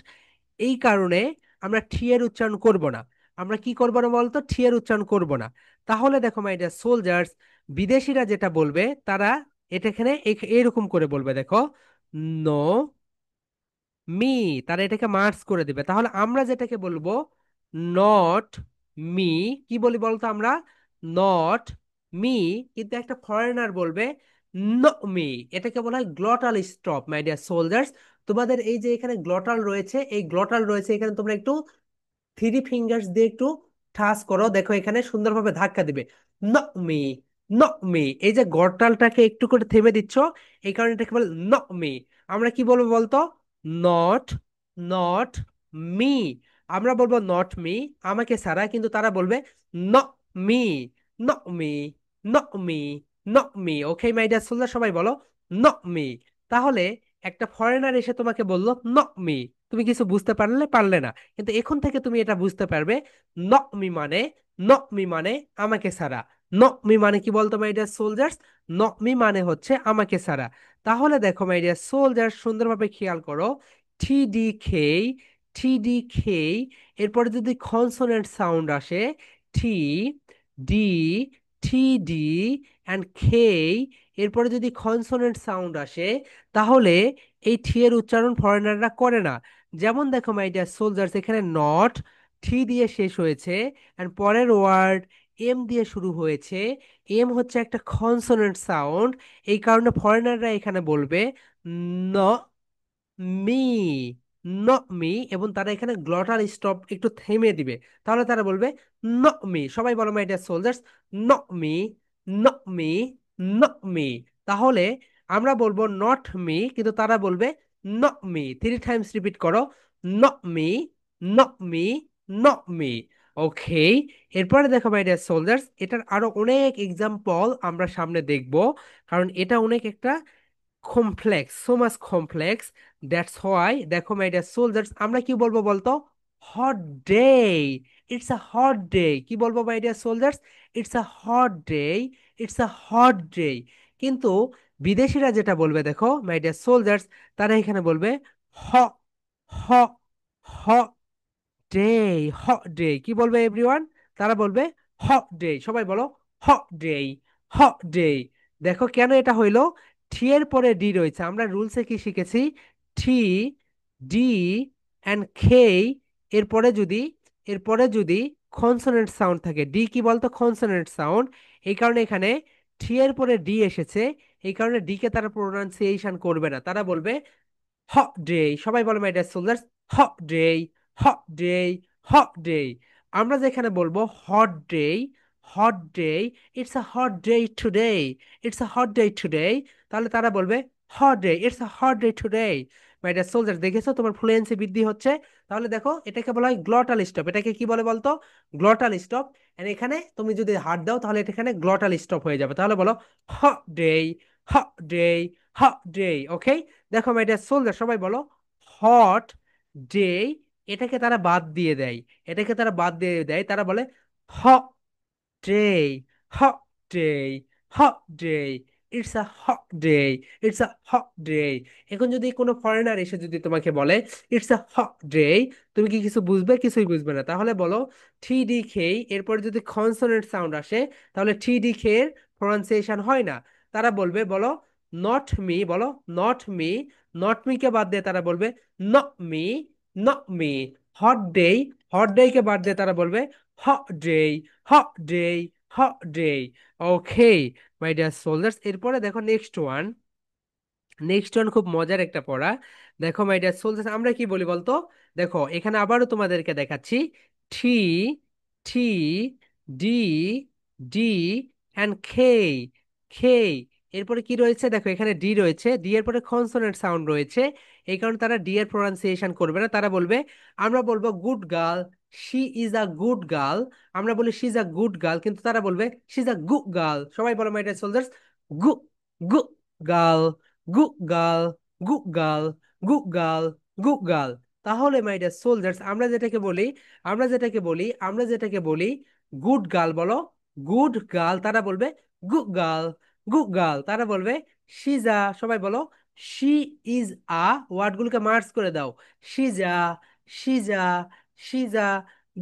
এই কারণে আমরা টি এর উচ্চারণ করব না। আমরা কি করবো না বলতো? টি এর উচ্চারণ করব না। তাহলে দেখো মাই ডিয়ার সোলজার্স, বিদেশিরা যেটা বলবে তারা এটা এখানে এরকম করে বলবে, দেখো, নো মি, তারা এটাকে মার্জ করে দিবে। তাহলে আমরা যেটাকে বলবো নট মি, কি বলি বলতো আমরা? Not me. কিন্তু একটা ফরেনার বলবে নো মি। এটাকে বলা হয় গ্লটাল স্টপ মাই ডিয়ার সোলজার্স। তোমাদের এই যে এখানে গ্লটাল রয়েছে, এই গ্লটাল রয়েছে এখানে, তোমরা একটু থ্রি ফিঙ্গার্স দিয়ে একটু টাচ করো, দেখো এখানে সুন্দরভাবে ধাক্কা দিবে। ন মি, ন মি, এই যে গরটালটাকে একটু করে থেমে দিচ্ছ, এই কারণে এটাকে বলে ন মি। আমরা কি বলবো বলতো? Not, not me. আমরা বলবো নট মি, আমাকে ছাড়া, কিন্তু তারা বলবে no me, no me, no me, no me. Okay my dear soldier, সবাই বলো ন মি। তাহলে একটা ফরেনার এসে তোমাকে বললো ন মি, তুমি কিছু বুঝতে পারলে পারলে না, কিন্তু এখন থেকে তুমি এটা বুঝতে পারবে। নট মি মানে, নট মি মানে আমাকে ছাড়া। নট মি মানে কি বলতো my dear soldiers? Not me মানে হচ্ছে আমাকে ছাড়া। তাহলে দেখো মাই ডিয়ার সোলজার্স, সুন্দরভাবে খেয়াল করো, টি ডি খেই, টি ডি খেই, এরপরে যদি কনসোনেন্ট সাউন্ড আসে, টি, ডি, টি ডি অ্যান্ড খেই, এরপরে যদি কনসোনেন্ট সাউন্ড আসে, তাহলে এই থি এর উচ্চারণ ফরেনাররা করে না। যেমন দেখো মাই ডিয়ার সোলজার্স, এখানে নট থ্রি দিয়ে শেষ হয়েছে, এন্ড পরের ওয়ার্ড এম দিয়ে শুরু হয়েছে। এম হচ্ছে একটা কনসোনেন্ট সাউন্ড, এই কারণে ফরেনাররা এখানে বলবে ন মি, ন মি, এবং তারা এখানে গ্লটাল স্টপ একটু থেমে দিবে। তাহলে তারা বলবে ন মি। সবাই বলো মাই ডিয়ার সোলজার্স, ন me, no me, no me. তাহলে আমরা বলবো নট মি, কিন্তু তারা বলবে no me. Three Times repeat করো, ন me, no me, no me. ওকে, এরপরে দেখো মাই ডিয়ার সোলজার্স, এটার আরো অনেক এক্সাম্পল আমরা সামনে দেখব, কারণ এটা অনেক একটা complex, so much complex. That's why দেখো মাই ডিয়ার সোলজার্স, আমরা কি বলবো বলতো? Hot day, it's a hot day. কি বলবো my dear soldiers? It's a hot day, it's a hot day. কিন্তু বিদেশিরা যেটা বলবে, দেখো মাই ডিয়ার সোলজার্স, তারা এখানে বলবে হ, হ, হ ডে, হট ডে। কি বলবে এভরিওয়ান? তারা বলবে হট ডে। সবাই বলো হট ডে, হট ডে। দেখো কেন এটা হইলো? থ্রি এর পরে ডি রয়েছে। আমরা রুলসে কি শিখেছি? থ্রি, ডি অ্যান্ড খেই, এরপরে যদি এরপরে যদি কনসোনেন্ট সাউন্ড থাকে, ডি কি বলতো? Consonant sound. এই কারণে এখানে থ্রি এর পরে ডি এসেছে, এই কারণে ডি কে তারা প্রোনাউন্সিয়েশন করবে না, তারা বলবে hot day। সবাই বলো my dear soldiers, hot day, hot day, hot day। আমরা যেখানে বলবো hot day, hot day, it's a hot day today, it's a hot day today, তাহলে তারা বলবে hot day, it's a hot day today। My dear soldier, দেখেছো তোমার fluency বৃদ্ধি হচ্ছে? তাহলে দেখো এটাকে বলা হয় গ্লটাল স্টপ। এটাকে কি বলে বলতো? গ্লটাল স্টপ। এখানে তুমি যদি হাত দাও, তাহলে এটা এখানে গ্লটাল স্টপ হয়ে যাবে। তাহলে বলো hot day, hot day, hot day। ওকে, দেখো মাই ডিয়ার সোলজার, সবাই বলো হট ডে। এটাকে তারা বাদ দিয়ে দেয়, এটাকে তারা বাদ দিয়ে দেয়, তারা বলে hot day, hot day, hot day, it's a hot day, it's a hot day. এখন যদি কোনো ফরেনার এসে যদি তোমাকে বলে ইটস আ হট ডে, তুমি কি কিছু বুঝবে? কিছুই বুঝবে না। তাহলে বলো থ্রি ডি খেই, এরপর যদি কনসোনেন্ট সাউন্ড আসে, তাহলে থ্রি ডি খের প্রনাউন্সিয়েশন হয় না। তারা বলবে, বলো নট মি, বলো নট মি। নট মি কে বাদ দিয়ে তারা বলবে no me, no me. Hot day, hot day কে বাদ দিয়ে তারা বলবে hot day, hot day, hot day. Okay my dear soldiers, এরপরে দেখো নেক্সট ওয়ান, নেক্সট ওয়ান খুব মজার একটা পড়া। দেখো মাই ডিয়ার সোলজার্স, আমরা কি বলি বলতো? দেখো এখানে আবারও তোমাদেরকে দেখাচ্ছি, three, three, D, D and K, K, এরপরে কি রয়েছে? দেখো এখানে ডি রয়েছে, ডি এর পরে কনসোনেন্ট সাউন্ড রয়েছে, এই কারণে তারা ডি এর প্রোনাউন্সিয়েশন করবে না। তারা বলবে, আমরা বলবো good girl, she is a good girl. আমরা বলি she is a good girl, কিন্তু তারা বলবে শি ইজ আ গু গার্ল। সবাই বলো মাই ডিয়ার সোলজার্স, গু, গু গার্ল, গু গার্ল, গুগল, গুগল, গুগল। তাহলে মাই ডিয়ার সোলজার্স, আমরা যেটাকে বলি গুড গার্ল বলো, গুড গার্ল তারা বলবে গুগল, গুগল তারা বলবে শিজা, সবাই বলো শি ইজ আ, ওয়ার্ডগুলোকে মার্জ করে দাও, she's a, she's a, she's a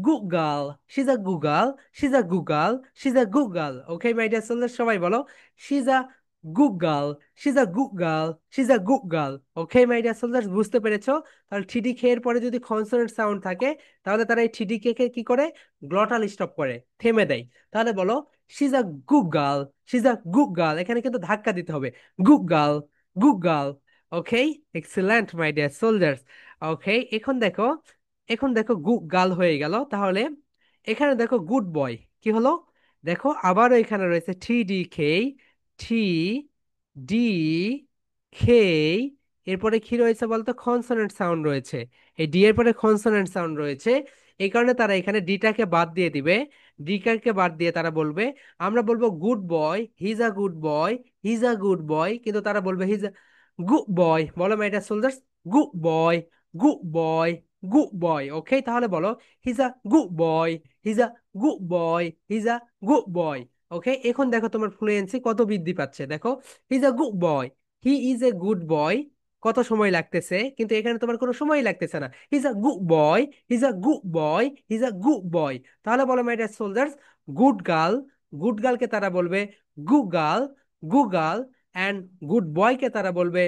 good girl, she's a good girl, she's a good girl, she's a good girl. Okay my dear soldiers, সবাই বলো she's a good girl, she's a good girl, she's a good girl. Okay my dear soldiers, বুঝতে পেরেছো? তাহলে ঠিডি খে এর পরে যদি কনসোনেন্ট সাউন্ড থাকে, তাহলে তারা এই ঠিডি কে কে কি করে, গ্লটাল স্টপ করে, থেমে দেয়। তাহলে বলো শিজা গুগল, শিজা গুগল, এখানে কিন্তু ধাক্কা দিতে হবে, good girl, good girl. Okay, excellent my dear soldiers. Okay, এখন দেখো গুগল হয়ে গেল। তাহলে এখানে দেখো গুড বয় কি হলো, দেখো আবারও এখানে রয়েছে three D খেই, three D K, এরপরে কি রয়েছে বলতো, কনসোনেন্ট সাউন্ড রয়েছে, এই ডি এর পরে কনসোনেন্ট সাউন্ড রয়েছে। এই কারণে তারা এখানে ডিটাকে বাদ দিয়ে দিবে, ডিটাকে বাদ দিয়ে তারা বলবে, আমরা বলবো good boy, he's a good boy, he's a good boy, কিন্তু তারা বলবে হিজ আ গুড বয়। বলো my dear soldiers, good boy, good boy, good boy. Okay, তাহলে বলো he's a good boy, he's a good boy, he's a good boy. Okay, এখন দেখো তোমার fluency কত বৃদ্ধি পাচ্ছে, দেখো he's a good boy, he is a good boy, কত সময় লাগতেছে, কিন্তু এখানে তোমার কোনো সময় লাগতেছে না, he's a good boy, he's a good boy, he's a good boy. তাহলে বলো my dear soldiers, good girl, good গার্লকে তারা বলবে গুগাল, গুগাল, অ্যান্ড গুড বয়কে তারা বলবে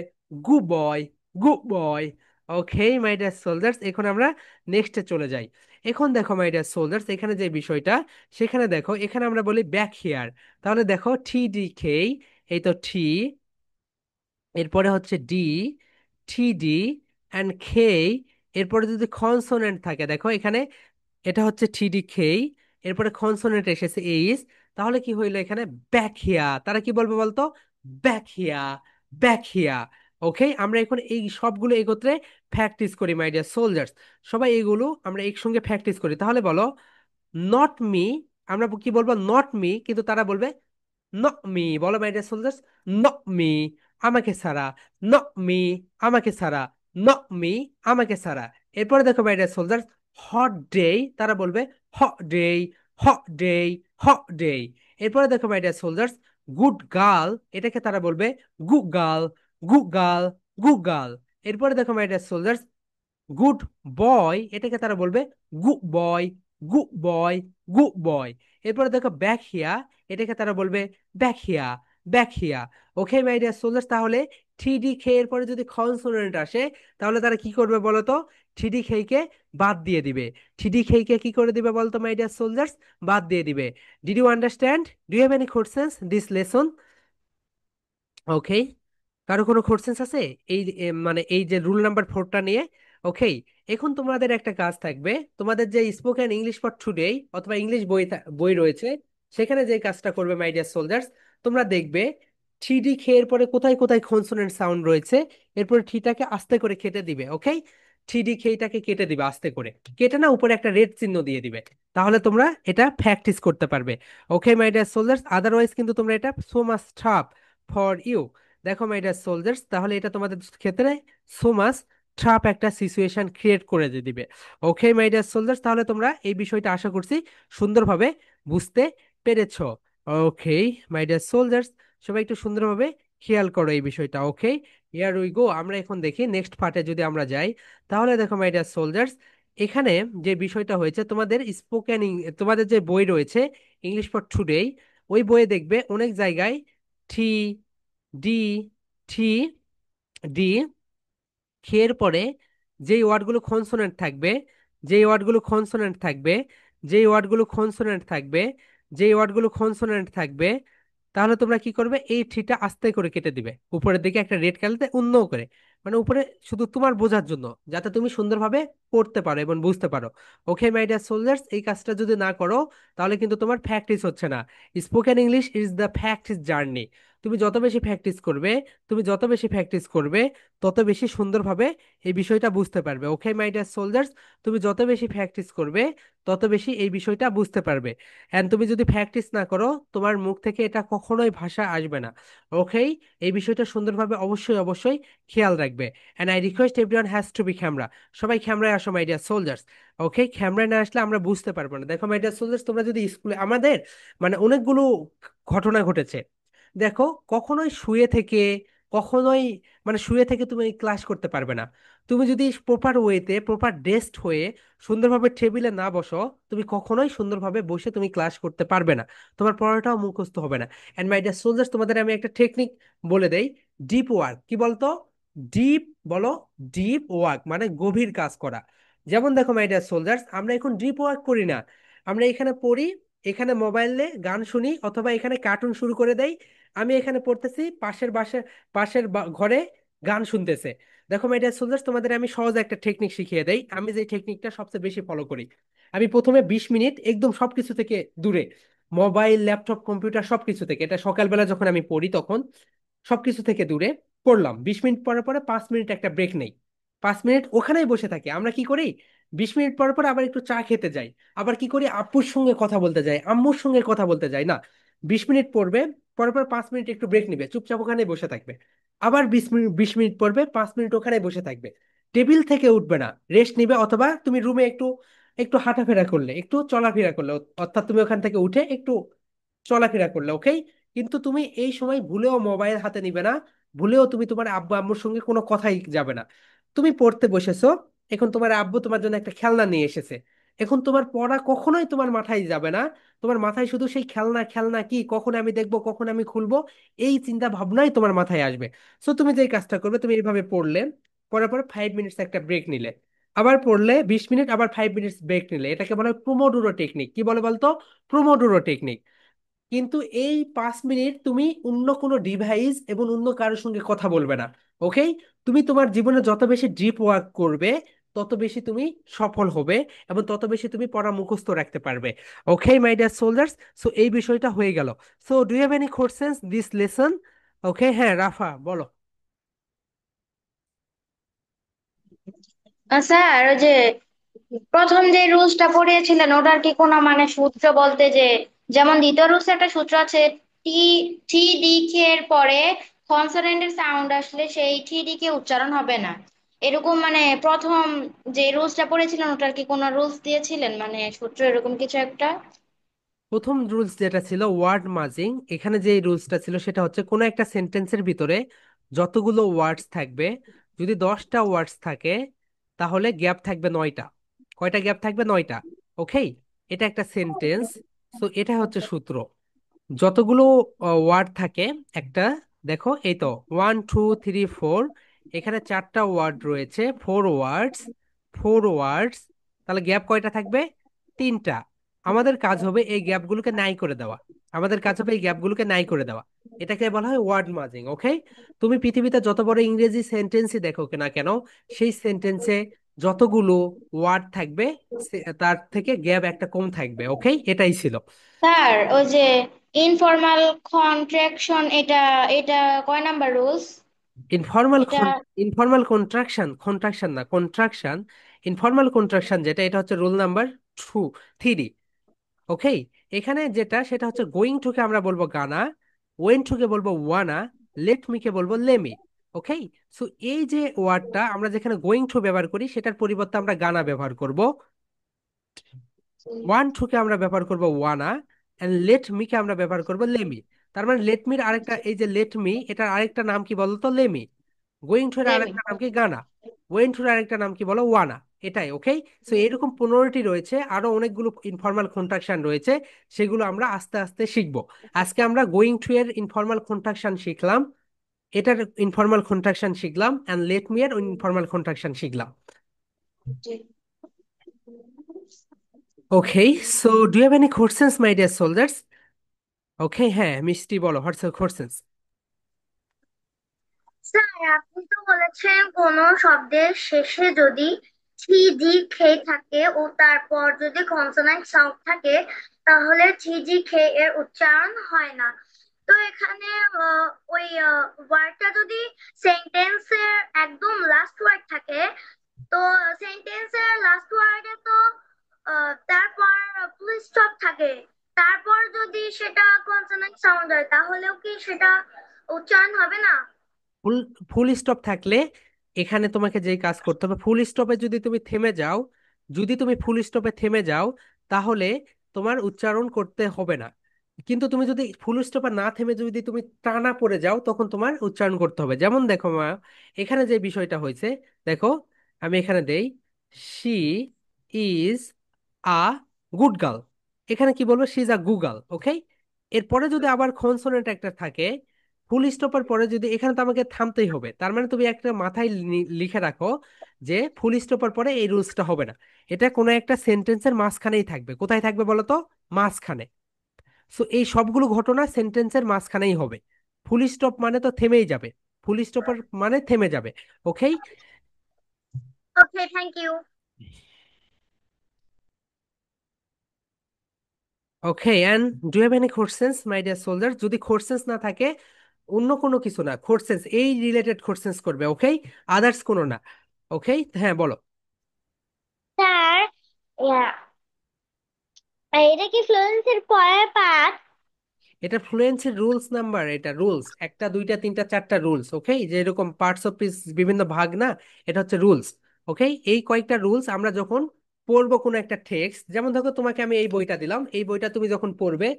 গু বয়, গু বয়। ওকে মাই ডিয়ার সোলজার্স, এখন আমরা নেক্সটে চলে যাই। এখন দেখো মাই ডিয়ার সোলজার্স, এখানে যে বিষয়টা, সেখানে দেখো এখানে আমরা বলি ব্যাক হিয়ার। তাহলে দেখো টি ডি খেই, এই তো টি, এরপরে হচ্ছে ডি, থ্রি ডি, অ্যান্ড খেই, এরপরে যদি কনসোনেন্ট থাকে, দেখো এখানে এটা হচ্ছে থ্রি ডি খেই, এরপরে কনসোনেন্ট এসেছে এইস, তাহলে কি হইলো এখানে ব্যাকহিয়া, তারা কি বলবো বলতো, ব্যাকহিয়া, ব্যাকহিয়া। ওকে, আমরা এখন এই সবগুলো একত্রে প্র্যাকটিস করি মাই ডিয়ার সোলজার্স, সবাই এগুলো আমরা একসঙ্গে প্র্যাকটিস করি। তাহলে বলো নট মি, আমরা কি বলবো নট মি, কিন্তু তারা বলবে not me। বলো my dear soldiers, not me, আমাকে ছাড়া, not me, আমাকে ছাড়া, not me, আমাকে ছাড়া। এরপরে দেখো my dear soldiers, hot day, তারা বলবে hot day, hot day, hot day. এরপরে দেখো my dear soldiers, good girl, এটাকে তারা বলবে good girl, good girl, good girl. এরপরে দেখো my dear soldiers, good boy, এটাকে তারা বলবে good boy, good boy, good boy. এরপরে দেখো ব্যাক হিয়া, এটাকে তারা বলবে back here, back here. Okay my dear soldiers, তাহলে থ্রি ডি খে এর পরে যদি কনসোনেন্ট আসে, তাহলে তারা কি করবে বলতো, থ্রি ডি খেইকে বাদ দিয়ে দিবে, থ্রি ডি খেইকে কি করে দিবে বলতো মাই ডিয়ার সোলজার্স, বাদ দিয়ে দিবে। Did you understand, do you have any questions this lesson? Okay, কারো কোনো কোশ্চেন্স আছে এই মানে এই যে রুল নাম্বার 4টা নিয়ে? ওকে, এখন তোমাদের একটা কাজ থাকবে, তোমাদের যে স্পোকেন ইংলিশ ফর টুডে অথবা ইংলিশ বই রয়েছে, সেখানে যে কাজটা করবে মাই ডিয়ার সোলজার্স, তোমরা দেখবে থ্রি ডি খেয়ের পরে কোথায় কোথায় কনসোনেন্ট সাউন্ড রয়েছে, এরপরে ঠিটাকে আস্তে করে কেটে দিবে। ওকে, থ্রি ডি খেইটাকে কেটে দিবে আস্তে করে, কেটে না উপরে একটা রেড চিহ্ন দিয়ে দিবে, তাহলে তোমরা এটা প্র্যাকটিস করতে পারবে। Okay my dear soldiers, otherwise কিন্তু তোমরা এটা so much tough for you. দেখো মাই ডিয়ার সোলজার্স, তাহলে এটা তোমাদের ক্ষেত্রে সো মাচ ট্রাপ একটা সিচুয়েশন ক্রিয়েট করে দিয়ে দিবে। ওকে মাই ডিয়ার সোলজার্স, তাহলে তোমরা এই বিষয়টা আশা করছি সুন্দরভাবে বুঝতে পেরেছো। ওকে মাই ডিয়ার সোলজার্স, সবাই একটু সুন্দরভাবে খেয়াল করো এই বিষয়টা। ওকে, ইয়ার উই গো, আমরা এখন দেখি নেক্সট পার্টে যদি আমরা যাই। তাহলে দেখো মাই ডিয়ার সোলজার্স, এখানে যে বিষয়টা হয়েছে, তোমাদের তোমাদের যে বই রয়েছে ইংলিশ ফর টুডে, ওই বইয়ে দেখবে অনেক জায়গায় থ্রি ডি, থ্রি ডি খের পরে যেই ওয়ার্ডগুলো কনসোনেন্ট থাকবে, যেই ওয়ার্ডগুলো কনসোনেন্ট থাকবে, যেই ওয়ার্ডগুলো কনসোনেন্ট থাকবে, যেই ওয়ার্ডগুলো কনসোনেন্ট থাকবে, তাহলে তোমরা কি করবে, এই থ্রিটা আস্তে করে কেটে দিবে উপরের দিকে একটা রেড কালারে উন্ন করে, মানে উপরে, শুধু তোমার বোঝার জন্য, যাতে তুমি সুন্দরভাবে পড়তে পারো এবং বুঝতে পারো। ওকে মাই ডিয়ার সোলজার্স, এই কাজটা যদি না করো, তাহলে কিন্তু তোমার প্র্যাকটিস হচ্ছে না। Spoken English is the practice journey. তুমি যত বেশি প্র্যাকটিস করবে, তুমি যত বেশি প্র্যাকটিস করবে, তত বেশি সুন্দরভাবে এই বিষয়টা বুঝতে পারবে। ওকে মাই ডিয়ার সোলজার্স, তুমি যত বেশি প্র্যাকটিস করবে, তত বেশি এই বিষয়টা বুঝতে পারবে। এন্ড তুমি যদি প্র্যাকটিস না করো, তোমার মুখ থেকে এটা কখনোই ভাষা আসবে না। ওকে, এই বিষয়টা সুন্দরভাবে অবশ্যই অবশ্যই খেয়াল রাখবে। And I request everyone has to be camera. সবাই ক্যামেরায় আসো মাই ডিয়ার সোলজার্স। ওকে, ক্যামেরায় না আসলে আমরা বুঝতে পারবো না। দেখো মাই ডিয়ার সোলজার্স, তোমরা যদি স্কুলে আমাদের মানে অনেকগুলো ঘটনা ঘটেছে। দেখো, কখনোই শুয়ে থেকে, কখনোই মানে শুয়ে থেকে তুমি ক্লাস করতে পারবে না। তুমি যদি প্রপার ওয়েতে, প্রপার ড্রেসড হয়ে সুন্দরভাবে টেবিলে না বসো, তুমি কখনোই সুন্দরভাবে বসে তুমি ক্লাস করতে পারবে না। তোমার পড়াটাও মুখস্থ হবে না। এন্ড মাই ডিয়ার সোলজার্স, তোমাদের আমি একটা টেকনিক বলে দেই। ডিপ ওয়ার্ক কি বলতো? ডিপ বলো। ডিপ ওয়ার্ক মানে গভীর কাজ করা। যেমন দেখো মাই ডিয়ার সোলজার্স, আমরা এখন ডিপ ওয়ার্ক করি না। আমরা এখানে পড়ি, এখানে মোবাইলে গান শুনি, অথবা এখানে কার্টুন শুরু করে দেই। আমি এখানে পড়তেছি, পাশের ঘরে গান শুনতেছে। দেখো মাই ডিয়ার সোলজার্স, তোমাদের আমি সহজ একটা টেকনিক শিখিয়ে দেই। আমি যে টেকনিকটা সবচেয়ে বেশি ফলো করি, আমি প্রথমে 20 মিনিট একদম সবকিছু থেকে দূরে, মোবাইল, ল্যাপটপ, কম্পিউটার সবকিছু থেকে, এটা সকালবেলা যখন আমি পড়ি তখন সবকিছু থেকে দূরে পড়লাম। 20 মিনিট পরে পরে 5 মিনিট একটা ব্রেক নেই। 5 মিনিট ওখানেই বসে থাকি। আমরা কি করি, 20 মিনিট পর পর আবার একটু চা খেতে যাই, আবার কি করি, আব্বুর সঙ্গে কথা বলতে যাই, আম্মুর সঙ্গে কথা বলতে যাই না। 20 মিনিট পড়বে, পর পর 5 মিনিট একটু ব্রেক নিবে, চুপচাপ ওখানে বসে থাকবে। আবার 20 মিনিট, 20 মিনিট পড়বে, 5 মিনিট ওখানে বসে থাকবে। টেবিল থেকে উঠবে না, রেস্ট নিবে, অথবা তুমি রুমে একটু একটু হাঁটাফেরা করলে, একটু চলাফেরা করলে, অর্থাৎ তুমি ওখান থেকে উঠে একটু চলাফেরা করলে। ওকে, কিন্তু তুমি এই সময় ভুলেও মোবাইল হাতে নিবে না, ভুলেও তুমি তোমার আব্বু আম্মুর সঙ্গে কোনো কথাই যাবে না। তুমি পড়তে বসেছো, এখন তোমার আব্বু তোমার জন্য একটা খেলনা নিয়ে এসেছে। এখন তোমার পড়া কখনোই তোমার মাথায় যাবে না। তোমার মাথায় শুধু সেই খেলনা, খেলনা কি, কখন আমি দেখবো, কখন আমি খুলবো, এই চিন্তা ভাবনাই তোমার মাথায় আসবে। সো তুমি যে কাজটা করবে, তুমি এইভাবে পড়লে, পড়ার পর 5 মিনিটস একটা ব্রেক নিলে, আবার পড়লে 20 মিনিট, আবার 5 মিনিটস ব্রেক নিলে, এটাকে বলা হয় প্রোমোডোরো টেকনিক। কি বলে বলতো? Pomodoro technique. কিন্তু এই 5 মিনিট তুমি অন্য কোনো ডিভাইস এবং অন্য কারোর সঙ্গে কথা বলবে না। ওকে, তুমি তোমার জীবনে যত বেশি ডিপ ওয়ার্ক করবে, তত বেশি তুমি সফল হবে, এবং তত বেশি তুমি পড়া মুখস্থ রাখতে পারবে। Okay my dear soldiers, so এই বিষয়টা হয়ে গেল। So do you have any questions this lesson? Okay, হ্যাঁ রাফা বলো। স্যার, ওই যে প্রথম যে রুলসটা পড়িয়েছিলেন ওটার কি কোনো মানে সূত্র বলতে, যে যেমন দ্বিতীয় রুলস একটা সূত্র আছে, টি টি ডি কে এর পরে কনসোনেন্টের সাউন্ড আসলে সেই টি ডি কে উচ্চারণ হবে না, এরকম মানে প্রথম যে রুলসটা পড়েছিলেন ওটার কি কোনো রুলস দিয়েছিলেন, মানে সূত্র এরকম কিছু একটা? প্রথম রুলস যেটা ছিল ওয়ার্ড মার্জিং, এখানে যে রুলসটা ছিল সেটা হচ্ছে কোনো একটা সেন্টেন্সের ভিতরে যতগুলো ওয়ার্ডস থাকবে, যদি 10টা ওয়ার্ডস থাকে, তাহলে গ্যাপ থাকবে 9টা। কয়টা গ্যাপ থাকবে? 9টা। ওকে, এটা একটা সেন্টেন্স। সো এটা হচ্ছে সূত্র। যতগুলো ওয়ার্ড থাকে একটা, দেখো এই তো 1 2 3 4, এখানে 4টা ওয়ার্ড রয়েছে, 4 ওয়ার্ডস, 4 ওয়ার্ডস, তাহলে গ্যাপ কয়টা থাকবে? 3টা। আমাদের কাজ হবে এই গ্যাপগুলোকে নাই করে দেওয়া। আমাদের কাজ হবে এই গ্যাপগুলোকে নাই করে দেওয়া। এটাকে বলা হয় ওয়ার্ড মার্জিং। ওকে, তুমি পৃথিবীতে যত বড় ইংরেজি সেন্টেন্সই দেখো না কেন, সেই সেন্টেন্সে যতগুলো ওয়ার্ড থাকবে, তার থেকে গ্যাপ একটা কম থাকবে। ওকে, এটাই ছিল। স্যার, ওই যে ইনফর্মাল কন্ট্রাকশন, এটা এটা কয় নাম্বার রুলস ইনফর্মাল এটা? ইনফর্মাল কন্ট্রাকশন, কন্ট্রাকশন না, কন্ট্রাকশন। ইনফর্মাল কন্ট্রাকশন যেটা, এটা হচ্ছে রুল নাম্বার 3। ওকে, এখানে যেটা সেটা হচ্ছে গোয়িং টু কে আমরা বলবো গানা, ওয়েন টু কে বলবো ওয়ানা, লেট মি কে বলবো লেমি। ওকে, সো এই যে ওয়ার্ডটা আমরা যেখানে গোয়িং টু ব্যবহার করি, সেটার পরিবর্তে আমরা গানা ব্যবহার করব। ওয়ান টু কে আমরা ব্যবহার করব ওয়ানা, এন্ড লেট মি কে আমরা ব্যবহার করব লেমি। তার মানে লেট মির আরেকটা, এই যে লেট মি, এটার আরেকটা নাম কি বলতো? লেমি। গোয়িং টু এর লেমি। আরেকটা নাম কি? গানা। ওয়েন টু এর আরেকটা নাম কি বলো? ওয়ানা। এটাই। ওকে, সো এরকম 15টি রয়েছে, আরো অনেকগুলো ইনফর্মাল কন্ট্রাকশন রয়েছে, সেগুলো আমরা আস্তে আস্তে শিখবো। আজকে আমরা গোয়িং টু এর ইনফর্মাল কন্ট্রাকশন শিখলাম, এটার ইনফর্মাল কন্ট্রাকশন শিখলাম, এন্ড লেট মি এর ইনফর্মাল কন্ট্রাকশন শিখলাম। Okay, so do you have any questions my dear soldiers? Okay, হ্যাঁ মিষ্টি বলো, হোয়াটস ইউর কোশ্চেন্স? স্যার, আপনি তো বলেছেন কোন শব্দের শেষে যদি থি জি খেয়ে থাকে ও তারপর যদি কনসোনেন্ট সাউন্ড থাকে তাহলে থি জি খে এর উচ্চারণ হয় না। তো এখানে ওই ওয়ার্ডটা যদি সেন্টেন্সের একদম লাস্ট ওয়ার্ড থাকে, তো সেন্টেন্সের লাস্ট ওয়ার্ডে তো তারপর ফুল স্টপ থাকে। তারপর যদি সেটা কনসোনেন্ট সাউন্ড হয় তাহলেও কি সেটা উচ্চারণ হবে না? ফুল ফুল স্টপ থাকলে এখানে তোমাকে যেই কাজ করতে হবে, ফুল স্টপে যদি তুমি থেমে যাও, যদি তুমি ফুল স্টপে থেমে যাও তাহলে তোমার উচ্চারণ করতে হবে না। কিন্তু তুমি যদি ফুল স্টপে না থেমে যদি তুমি টানা পড়ে যাও তখন তোমার উচ্চারণ করতে হবে। যেমন দেখো মা, এখানে যে বিষয়টা হয়েছে, দেখো আমি এখানে দেই, she is a good girl. এখানে কি বলবো? শি ইজ আ গুগল, ওকে। এরপরে যদি আবার কনসোনেন্ট একটা থাকে, ফুল স্টপের পরে যদি, এখানে তো আমাকে থামতেই হবে, তার মানে তুমি একটা মাথায় লিখে রাখো যে ফুল স্টপের পরে এই রুলসটা হবে না। এটা কোনো একটা সেন্টেন্সের মাঝখানেই থাকবে। কোথায় থাকবে বলো তো? মাঝখানে। সো এই সবগুলো ঘটনা সেন্টেন্সের মাঝখানেই হবে। ফুল স্টপ মানে তো থেমেই যাবে, ফুল স্টপের মানে থেমে যাবে, okay. Okay, thank you. Okay, and do have any questions my dear soldier? যদি কোশ্চেন্স না থাকে, অন্য কোনো কিছু না, কোশ্চেন্স এই রিলেটেড কোশ্চেন্স করবে, ওকে, আদার্স কোনো না। ওকে, হ্যাঁ বলো। স্যার, এটা কি ফ্লুয়েন্সির পরের পার্ট? এটা ফ্লুয়েন্সির রুলস নাম্বার, এটা রুলস, একটা দুইটা তিনটা চারটা রুলস, ওকে, যে এরকম পার্টস অফ স্পিচ বিভিন্ন ভাগ না, এটা হচ্ছে রুলস। ওকে, এই কয়েকটা রুলস আমরা যখন পড়বো কোনো একটা টেক্সট, যেমন দেখো তোমাকে আমি এই বইটা দিলাম, এই বইটা তুমি যখন পড়বে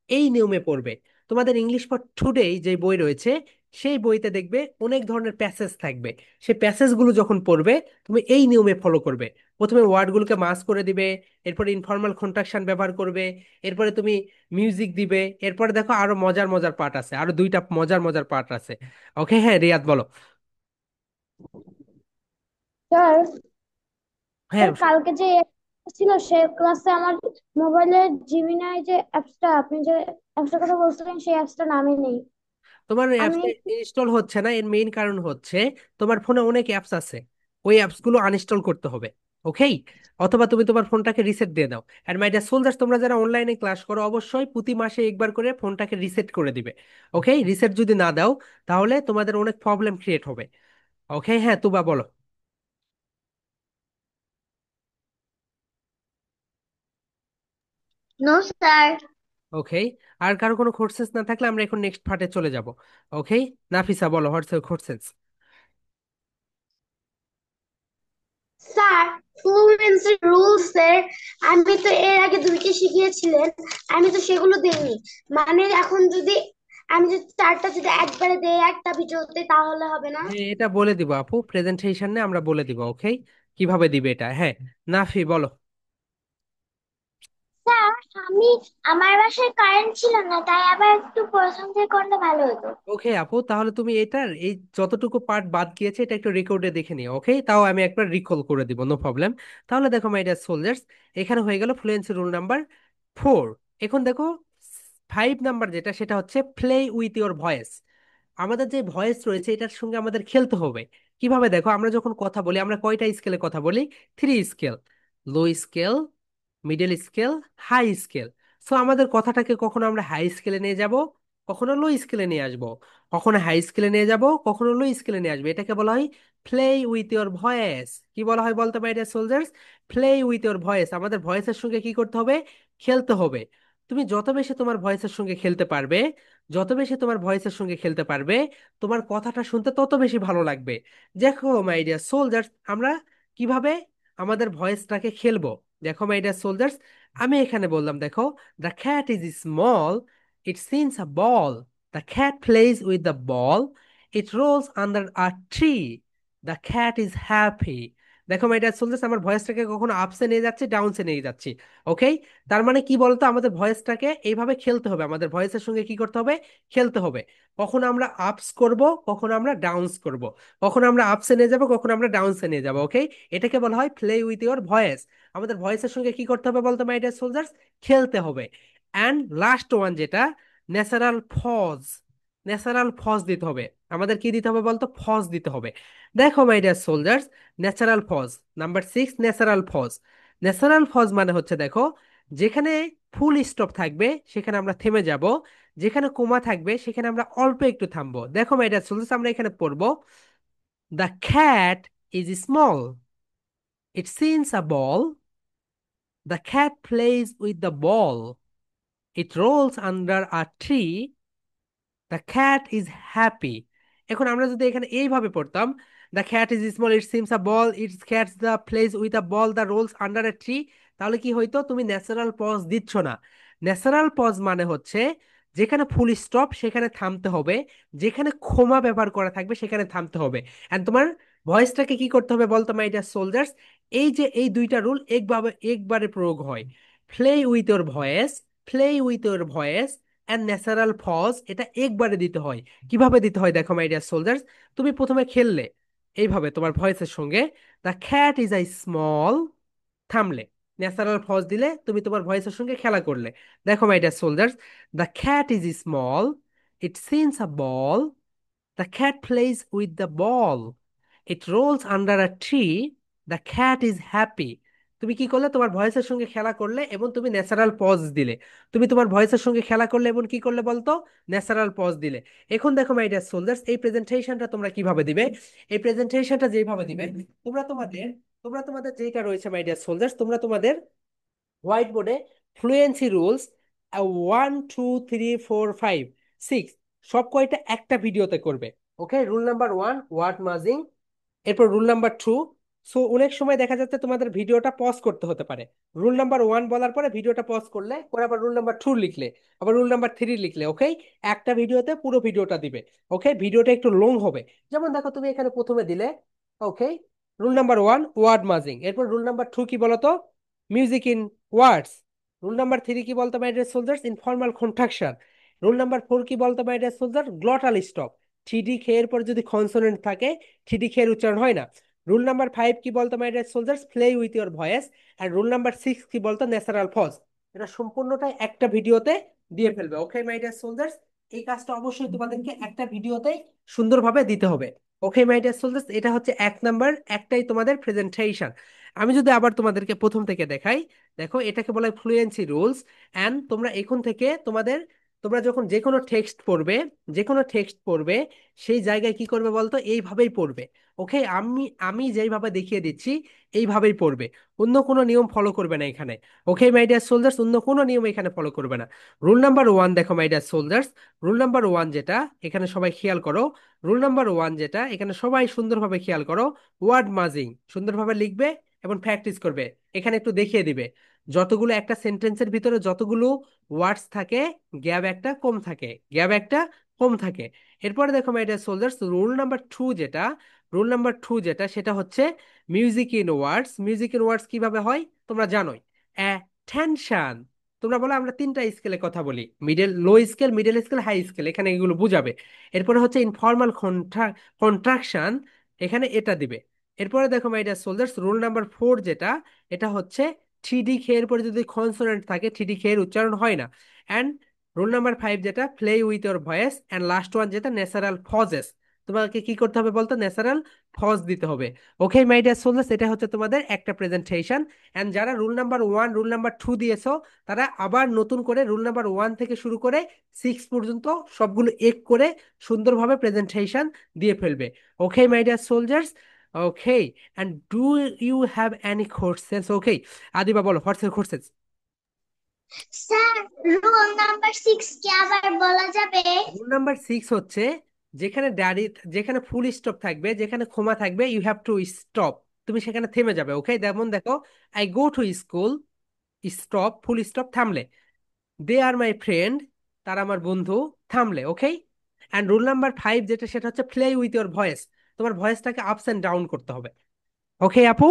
এই নিয়মে পড়বে। তোমাদের ইংলিশ ফর টুডে যে বই রয়েছে, সেই বইতে দেখবে অনেক ধরনের প্যাসেজ থাকবে। সেই প্যাসেজগুলো যখন পড়বে তুমি এই নিয়মে ফলো করবে। প্রথমে ওয়ার্ডগুলোকে মাস করে দিবে, এরপরে ইনফর্মাল কন্ট্রাকশন ব্যবহার করবে, এরপরে তুমি মিউজিক দিবে, এরপরে দেখো আরো মজার মজার পার্ট আছে, আরো দুইটা মজার মজার পার্ট আছে। ওকে, হ্যাঁ রিয়াদ বলো। স্যার, হ্যাঁ, কালকে যে ছিল সে ক্লাসে আমার মোবাইলের জিমিনাই যে অ্যাপসটা, আপনি যে অ্যাপসটার কথা বলছিলেন সেই অ্যাপসটা নামে নেই। তোমার আমি অ্যাপসটা ইনস্টল হচ্ছে না, এর মেইন কারণ হচ্ছে তোমার ফোনে অনেক অ্যাপস আছে, ওই অ্যাপসগুলো আনইনস্টল করতে হবে, ওকে। অথবা তুমি তোমার ফোনটাকে রিসেট দিয়ে দাও। আর মাই ডিয়ার সোলজার্স, তোমরা যারা অনলাইনে ক্লাস করো অবশ্যই প্রতি মাসে একবার করে ফোনটাকে রিসেট করে দিবে, ওকে। রিসেট যদি না দাও তাহলে তোমাদের অনেক প্রবলেম ক্রিয়েট হবে, ওকে। হ্যাঁ তুবা বলো। No sir. ওকে, আর কারো কোনো কোর্সেস না থাকলে আমরা এখন নেক্সট পার্টে চলে যাব, ওকে। নাফিসা বলো, হোয়াটস কোর্সেস? স্যার, ফ্লুয়েন্সি রুলস এর আমি তো এর আগে দুইটা শিখিয়েছিলেন, আমি তো সেগুলো দিইনি। মানে এখন যদি আমি যদি চারটা যদি একবারে দেই একটা ভিডিওতে তাহলে হবে না? হ্যাঁ এটা বলে দিব আপু, প্রেজেন্টেশনে আমরা বলে দিব, ওকে, কিভাবে দিবে এটা। হ্যাঁ, নাফি বলো। স্যার, আমি আমার বাসায় কারেন্ট ছিল না, তাই আবার একটু প্রথম থেকে করলে ভালো হতো। ওকে আপু, তাহলে তুমি এটার এই যতটুকু পার্ট বাদ গিয়েছে এটা একটু রেকর্ডে দেখে নিও, ওকে, তাও আমি একবার রিকল করে দিব, নো প্রবলেম। তাহলে দেখো মাই ডিয়ার সোলজার্স, এখানে হয়ে গেল ফ্লুয়েন্সি রুল নাম্বার 4। এখন দেখো 5 নাম্বার যেটা, সেটা হচ্ছে প্লে উইথ ইওর ভয়েস। আমাদের যে ভয়েস রয়েছে এটার সঙ্গে আমাদের খেলতে হবে। কিভাবে? দেখো আমরা যখন কথা বলি আমরা কয়টা স্কেলে কথা বলি? 3 scale, low scale, middle scale, high scale. So আমাদের কথাটাকে কখনো আমরা হাই স্কেলে নিয়ে যাব, কখনো লো স্কেলে নিয়ে আসবো, কখনো হাই স্কেলে নিয়ে যাব, কখনো লো স্কেলে নিয়ে আসবে। এটাকে বলা হয় প্লে উইথ ইওর ভয়েস। কি বলা হয় বলতে পারি soldiers? Play with your voice. আমাদের ভয়েসের সঙ্গে কি করতে হবে? খেলতে হবে। তুমি যত বেশি তোমার ভয়েসের সঙ্গে খেলতে পারবে, যত বেশি তোমার ভয়েসের সঙ্গে খেলতে পারবে, তোমার কথাটা শুনতে তত বেশি ভালো লাগবে। দেখো মাই ডিয়ার সোলজার্স, আমরা কিভাবে আমাদের ভয়েসটাকে খেলবো। দেখো মাই ডিয়ার সোলজার্স, আমি এখানে বললাম, দেখো, the cat is small, it scenes a ball, the cat plays with the ball, it rolls under a tree, the cat is happy. দেখো মাই ডিয়ার সোলজার্স, আমার ভয়েসটাকে কখনো আপসে নিয়ে যাচ্ছি, ডাউনসে নিয়ে যাচ্ছি, ওকে। তার মানে কি বলতো, আমাদের ভয়েসটাকে এইভাবে খেলতে হবে, আমাদের ভয়েসের সঙ্গে কি করতে হবে? খেলতে হবে। কখনো আমরা আপস করব, কখনো আমরা ডাউনস করব, কখনো আমরা আপসে নিয়ে যাব, কখনো আমরা ডাউনসে নিয়ে যাব, ওকে। এটাকে বলা হয় প্লে উইথ ইওর ভয়েস। আমাদের ভয়েসের সঙ্গে কি করতে হবে বলতো মাই ডিয়ার সোলজার্স? খেলতে হবে। অ্যান্ড লাস্ট ওয়ান যেটা, ন্যাচারাল ফজ, ন্যাচারাল ফজ দিতে হবে। আমাদের কি দিতে হবে বলতো? ফজ দিতে হবে। দেখো my dear soldiers, natural pause, number 6, natural pause. Natural pause মানে হচ্ছে, দেখো, যেখানে ফুল স্টপ থাকবে সেখানে আমরা থেমে যাব, যেখানে কোমা থাকবে সেখানে আমরা অল্প একটু থামবো। দেখো এটা চলছে, আমরা এখানে পড়বো the cat is small, it sees a ball, the cat plays with the ball, it rolls under a tree, the cat is happy। এখন আমরা যদি এখানে এইভাবে পড়তাম, the cat is small, it seems a ball, it catches the plays with a ball, the rolls under a tree, তাহলে কি হইতো? তুমি ন্যাচারাল পজ দিচ্ছ না। ন্যাচারাল পজ মানে হচ্ছে যেখানে ফুল স্টপ সেখানে থামতে হবে, যেখানে কমা ব্যবহার করা থাকবে সেখানে থামতে হবে। এন্ড তোমার ভয়েসটাকে কি করতে হবে বলতো মাই ডিয়ার সোলজার্স? এই যে এই দুইটা রুল একবারে প্রয়োগ হয়। Play with your voice, play with your voice and natural pause, এটা একবারে দিতে হয়। কিভাবে দিতে হয় দেখো মাই ডিয়ার সোলজার্স। তুমি প্রথমে খেললে এইভাবে তোমার ভয়েসের সঙ্গে, the cat is I small, থামলে, ন্যাচারাল পজ দিলে তুমি তোমার ভয়েসের সঙ্গে খেলা করলে। দেখো my dear soldiers, the cat is small, it scenes a ball, the cat plays with the ball, it rolls under a tree, the cat is happy. তুমি কি করলে? তোমার ভয়েসের সঙ্গে খেলা করলে এবং তুমি ন্যাচারাল পজ দিলে। তুমি তোমার ভয়েসের সঙ্গে খেলা করলে এবং কি করলে বলতো? ন্যাচারাল পজ দিলে। এখন দেখো মাই ডিয়ার সোলজার্স, এই প্রেজেন্টেশনটা তোমরা কিভাবে দিবে? এই প্রেজেন্টেশনটা যেভাবে দিবে, তোমরা তোমাদের তোমরা তোমাদের যেটা রয়েছে মাই ডিয়ার সোলজার্স, তোমরা তোমাদের হোয়াইট বোর্ডে ফ্লুয়েন্সি রুলস 1 2 3 4 5 6 সব কয়টা একটা ভিডিওতে করবে। ওকে, রুল নাম্বার 1 ওয়ার্ড মার্জিং, এরপর রুল নাম্বার 2। সো অনেক সময় দেখা যাচ্ছে তোমাদের ভিডিওটা পজ করতে হতে পারে। রুল নাম্বার 1 বলার পরে ভিডিওটা পজ করলে, পরে আবার রুল নাম্বার 2 লিখলে, আবার রুল নাম্বার 3 লিখলে। ওকে, একটা ভিডিওতে পুরো ভিডিওটা দিবে। ওকে, ভিডিওটা একটু লং হবে। যেমন দেখো তুমি এখানে প্রথমে দিলে, okay, rule number 1 word merging, এরপর রুল নাম্বার 2 কি বলতো? Music in words. Rule number 3 কি বলতো my dear soldiers? Informal contraction. Rule number 4 কি বলতো my dear soldier? Glottal stop. থ্রিডি খেয়ের পর যদি কনসোনেন্ট থাকে, থ্রিডি খেয়ের উচ্চারণ হয় না। রুল নাম্বার 5 কি বলতো my dear soldiers? Play with your voice. আর রুল নাম্বার 6 কি বলতো? Natural pause. এটা সম্পূর্ণটাই একটা ভিডিওতে দিয়ে ফেলবে। ওকে মাই ডিয়ার সোলজার্স, এই কাজটা অবশ্যই তোমাদেরকে একটা ভিডিওতে সুন্দরভাবে দিতে হবে। ওকে মাই ডিয়ার সোলজার্স, এটা হচ্ছে 1 নাম্বার, একটাই তোমাদের প্রেজেন্টেশন। আমি যদি আবার তোমাদেরকে প্রথম থেকে দেখাই, দেখো এটাকে বলা হয় ফ্লুয়েন্সি রুলস। অ্যান্ড তোমরা এখন থেকে তোমরা যখন যে কোনো টেক্সট পড়বে সেই জায়গায় কি করবে বলতো? এইভাবেই পড়বে। ওকে, আমি আমি যেইভাবে দেখিয়ে দিচ্ছি এইভাবেই পড়বে। অন্য কোনো নিয়ম ফলো করবে না এখানে। ওকে মাই ডিয়ার সোলজার্স, অন্য কোনো নিয়ম এখানে ফলো করবে না। রুল নাম্বার 1 দেখো my dear soldiers, rule number 1 যেটা এখানে সবাই খেয়াল করো, রুল নাম্বার 1 যেটা এখানে সবাই সুন্দরভাবে খেয়াল করো, ওয়ার্ড মার্জিং সুন্দরভাবে লিখবে এবং প্র্যাকটিস করবে। এখানে একটু দেখিয়ে দিবে যতগুলো একটা সেন্টেন্সের ভিতরে যতগুলো ওয়ার্ডস থাকে, গ্যাপ একটা কম থাকে, গ্যাপ একটা কম থাকে। এরপরে দেখো my dear soldiers, rule number two যেটা সেটা হচ্ছে music in words. Music in words কিভাবে হয় তোমরা জানোই। অ্যাটেনশন। তোমরা বলো আমরা 3টা স্কেলে কথা বলি, low scale, middle scale, high scale, এখানে এগুলো বুঝাবে। এরপরে হচ্ছে ইনফর্মাল কন্ট্রাকশন, এখানে এটা দিবে। এরপরে দেখো my dear soldiers, rule number 4 যেটা, এটা হচ্ছে থ্রিডি খেয়ের পরে যদি কনসোনেন্ট থাকে থ্রিডি খেয়ের উচ্চারণ হয় না। অ্যান্ড রুল নাম্বার 5 যেটা play with your voice. And last one যেটা ন্যাচারাল ফজেস, তোমাকে কি করতে হবে বলতো? ন্যাচারাল ফজ দিতে হবে। ওকে মাই ডিয়ার সোলজার্স, এটা হচ্ছে তোমাদের একটা প্রেজেন্টেশন। অ্যান্ড যারা রুল নাম্বার 1 রুল নাম্বার 2 দিয়েছো, তারা আবার নতুন করে রুল নাম্বার 1 থেকে শুরু করে 6 পর্যন্ত সবগুলো এক করে সুন্দরভাবে প্রেজেন্টেশন দিয়ে ফেলবে। Okay my dear soldiers, okay. And do you have any questions? Okay, Adiba বলো, what's questions? Sir, roll number 6 কি আবার বলা যাবে? রুল নাম্বার 6 হচ্ছে যেখানে ফুল স্টপ থাকবে, যেখানে কমা থাকবে, ইউ হ্যাভ টু স্টপ, তুমি সেখানে থেমে যাবে। ওকে, যেমন দেখো, I go to school, stop, full stop, থামলে। দে আর মাই ফ্রেন্ড, তারা আমার বন্ধু, থামলে। ওকে। অ্যান্ড রুল নাম্বার 5 যেটা সেটা হচ্ছে প্লে উইথ ইওর ভয়েস, তোমার ভয়েসটাকে আপস এন্ড ডাউন করতে হবে। ওকে আপু?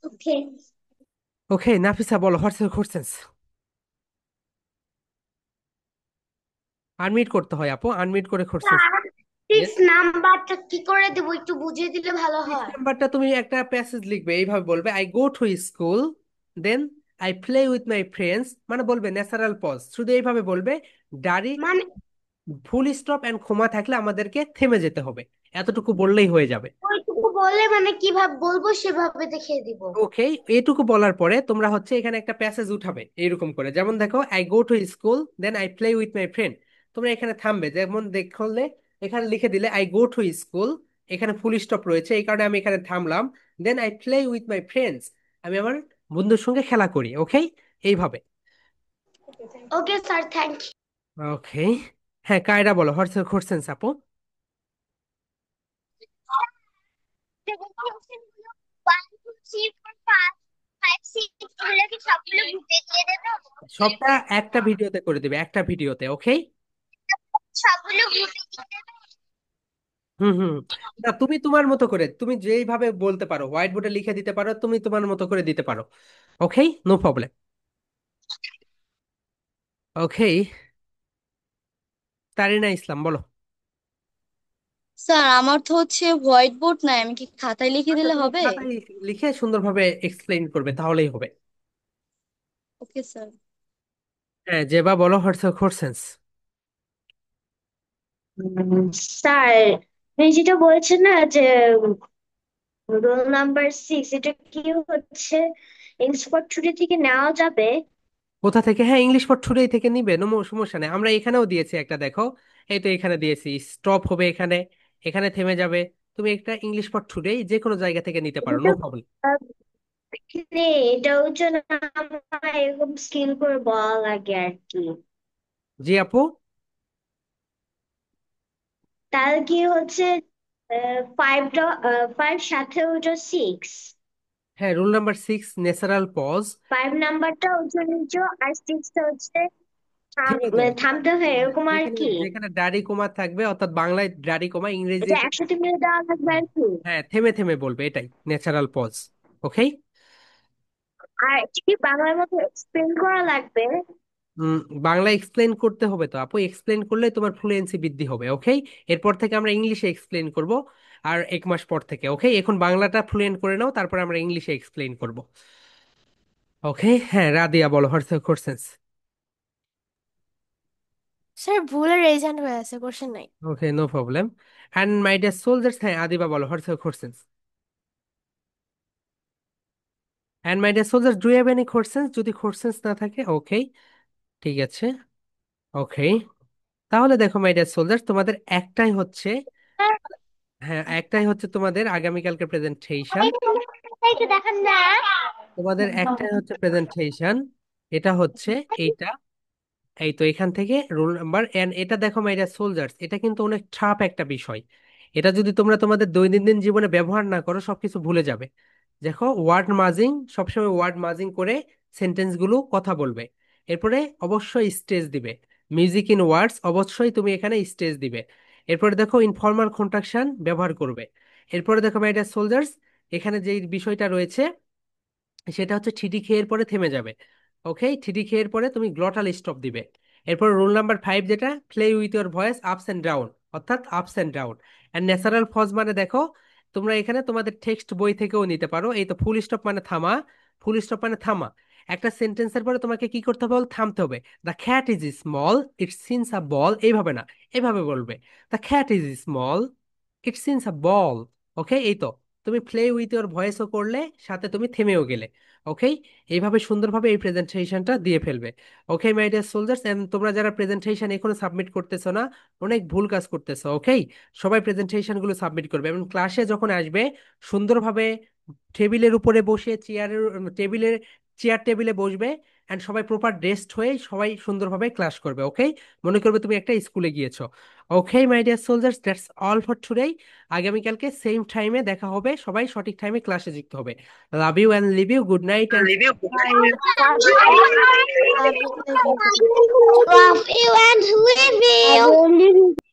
ওকে ওকে নাফিসা বলো, হোয়াটস কোশ্চেন্স? আনমিউট করতে হয় আপু, আনমিউট করে কোশ্চেন্স। স্যার, 6 নাম্বারটা কি করে দেবো একটু বুঝিয়ে দিলে ভালো 6 হয়। নাম্বারটা তুমি একটা প্যাসেজ লিখবে, এইভাবে বলবে, I go to school, then I play with my friends, মানে বলবে ন্যাচারাল পজ, শুধু এইভাবে বলবে। ডাইরেক্ট মানে ফুল স্টপ এন্ড কমা থাকলে আমাদেরকে থেমে যেতে হবে, এতটুকু বললেই হয়ে যাবে। ওইটুকু বললে মানে কিভাবে বলবো সেভাবে দেখিয়ে দিব। ওকে, এটুকু বলার পরে তোমরা হচ্ছে এখানে একটা প্যাসেজ উঠাবে এরকম করে, যেমন দেখো I go to school then I play with my friend. তোমরা এখানে থামবে, যেমন দেখলে এখানে লিখে দিলে আই গো টু স্কুল, এখানে ফুল স্টপ রয়েছে এই কারণে আমি এখানে থামলাম। Then I play with my friends, আমি আমার বন্ধুর সঙ্গে খেলা করি। ওকে, এইভাবে। ওকে স্যার, থ্যাংক ওকে, হ্যাঁ কায়রা বলো, হর্ষ করছেন আপু। You. One two three four five five six এগুলো কি সবগুলো গ্রুপে দিয়ে দেবো? সবটা একটা ভিডিওতে করে দিবে, একটা ভিডিওতে। ওকে। সবগুলো গ্রুপে দিয়ে দেবো? হুম হুম। না, তুমি তোমার মতো করে, তুমি যেইভাবে বলতে পারো, হোয়াইট বোর্ডে লিখে দিতে পারো, তুমি তোমার মতো করে দিতে পারো। ওকে, নো প্রবলেম। ওকে, তারিনা ইসলাম বলো। স্যার আমার তো হচ্ছে হোয়াইট বোর্ড নাই, আমি কি খাতায় লিখে আচ্ছা, দিলে তুমি হবে? খাতায় লিখে সুন্দরভাবে এক্সপ্লেইন করবে, তাহলেই হবে। Okay sir. হ্যাঁ, জেবা বলো, হোয়াটস কোশ্চেনস। স্যার, আপনি যেটা বলছেন না যে রোল নাম্বার 6, এটা কি হচ্ছে এক্সপোর্ট ছুটি থেকে নেওয়া যাবে? কোথা থেকে? হ্যাঁ, ইংলিশ ফর টুডে থেকে নিবে, নো সমস্যা নেই। আমরা এখানেও দিয়েছি একটা, দেখো এই তো এখানে দিয়েছি, স্টপ হবে এখানে, এখানে থেমে যাবে। তুমি একটা ইংলিশ ফর টুডে যে কোনো জায়গা থেকে নিতে পারো, নো এটা প্রবলেম। এখানে এটার জন্য আমার এরকম স্কিল করে বলা লাগে আর কি। জি আপু। তাহলে কি হচ্ছে 5 সাথে ওটা 6, হ্যাঁ, রুল নাম্বার 6 ন্যাচারাল পজ। 5 নাম্বারটা উঁচু নিচু আর 6টা হচ্ছে থেমে যাও, থামতে হয় এরকম আর যেখানে কি। যেখানে ডাড়ি কমা থাকবে, অর্থাৎ বাংলায় ডাড়ি কমা, এটা ইংরেজিতে একসাথে মিলে দেওয়া লাগবে আর কি। হ্যাঁ থেমে থেমে বলবে, এটাই ন্যাচারাল পজ। ওকে। আর এটা কি বাংলার মধ্যে এক্সপ্লেন করা লাগবে? উম, বাংলা এক্সপ্লেন করতে হবে তো আপু, এক্সপ্লেন করলে তোমার ফ্লুয়েন্সি বৃদ্ধি হবে। ওকে, এরপর থেকে আমরা ইংলিশে এক্সপ্লেন করব, আর 1 মাস পর থেকে। ওকে, এখন বাংলাটা ফ্লুয়েন্ট করে নাও, তারপর আমরা ইংলিশে এক্সপ্লেন করব। ওকে, হ্যাঁ রাদিয়া বলো, হোয়াটস কোশ্চেনস। স্যার ভুলে রেজাল্ট হয়ে আছে, কোশ্চেন নাই। Okay, no problem. And my dear soldiers, হ্যাঁ আদিবা বলো, what's questions. And my dear soldiers, do you have any questions? যদি কোশ্চেনস না থাকে, ওকে, ঠিক আছে। ওকে, তাহলে দেখো মাই ডিয়ার সোলজার্স, তোমাদের একটাই হচ্ছে, হ্যাঁ একটাই হচ্ছে তোমাদের আগামীকালকে প্রেজেন্টেশন। একটু দেখান না। তোমাদের একটাই হচ্ছে প্রেজেন্টেশন, এটা হচ্ছে এইটা। এই তো এখান থেকে রোল নাম্বার, এন্ড এটা দেখো মাই ডিয়ার সোলজার্স, এটা কিন্তু অনেক টাফ একটা বিষয়। এটা যদি তোমরা তোমাদের দৈনন্দিন জীবনে ব্যবহার না করো, সবকিছু ভুলে যাবে। দেখো ওয়ার্ড মাজিং, সবসময় ওয়ার্ড মাজিং করে সেন্টেন্স গুলো কথা বলবে। এরপরে অবশ্যই স্টেজ দিবে, মিউজিক ইন ওয়ার্ডস, অবশ্যই তুমি এখানে স্টেজ দিবে। এরপরে দেখো ইনফর্মাল কন্ট্রাকশন ব্যবহার করবে। এরপরে দেখো মাই ডিয়ার সোলজার্স, এখানে যে বিষয়টা রয়েছে সেটা হচ্ছে ঠিডি খেয়ের পরে থেমে যাবে। ওকে, ঠিডি খেয়ের পরে তুমি গ্লটাল স্টপ দিবে। এরপর রুল নাম্বার 5 যেটা, play with your voice ups and down, অর্থাৎ ups and down. And natural pause মানে দেখো, তোমরা এখানে তোমাদের টেক্সট বই থেকেও নিতে পারো। এই তো ফুল স্টপ মানে থামা, ফুল স্টপ মানে থামা। একটা সেন্টেন্সের পরে তোমাকে কি করতে হবে? থামতে হবে। The cat is small, it scenes a ball, এইভাবে না, এইভাবে বলবে। The cat is small, it scenes a ball. Okay, এই তো তুমি প্লে উইথ ইউর ভয়েসও করলে, সাথে তুমি থেমেও গেলে। ওকে, এইভাবে সুন্দরভাবে এই প্রেজেন্টেশনটা দিয়ে ফেলবে। Okay my dear soldiers, and তোমরা যারা প্রেজেন্টেশন এখনো সাবমিট করতেছো না, অনেক ভুল কাজ করতেছো। ওকে, সবাই প্রেজেন্টেশন গুলো সাবমিট করবে, এবং ক্লাসে যখন আসবে সুন্দরভাবে টেবিলের উপরে বসে, টেবিলের চেয়ার টেবিলে বসবে, এন্ড সবাই প্রপার ড্রেসড হয়ে সবাই সুন্দরভাবে ক্লাস করবে। ওকে, মনে করবে তুমি একটা স্কুলে গিয়েছো। Okay my dear soldiers, that's all for today. আগামীকালকে সেম টাইমে দেখা হবে, সবাই সঠিক টাইমে ক্লাসে যুক্ত হবে। Love you and leave you, good night and bye. Love you. Love you and leave you.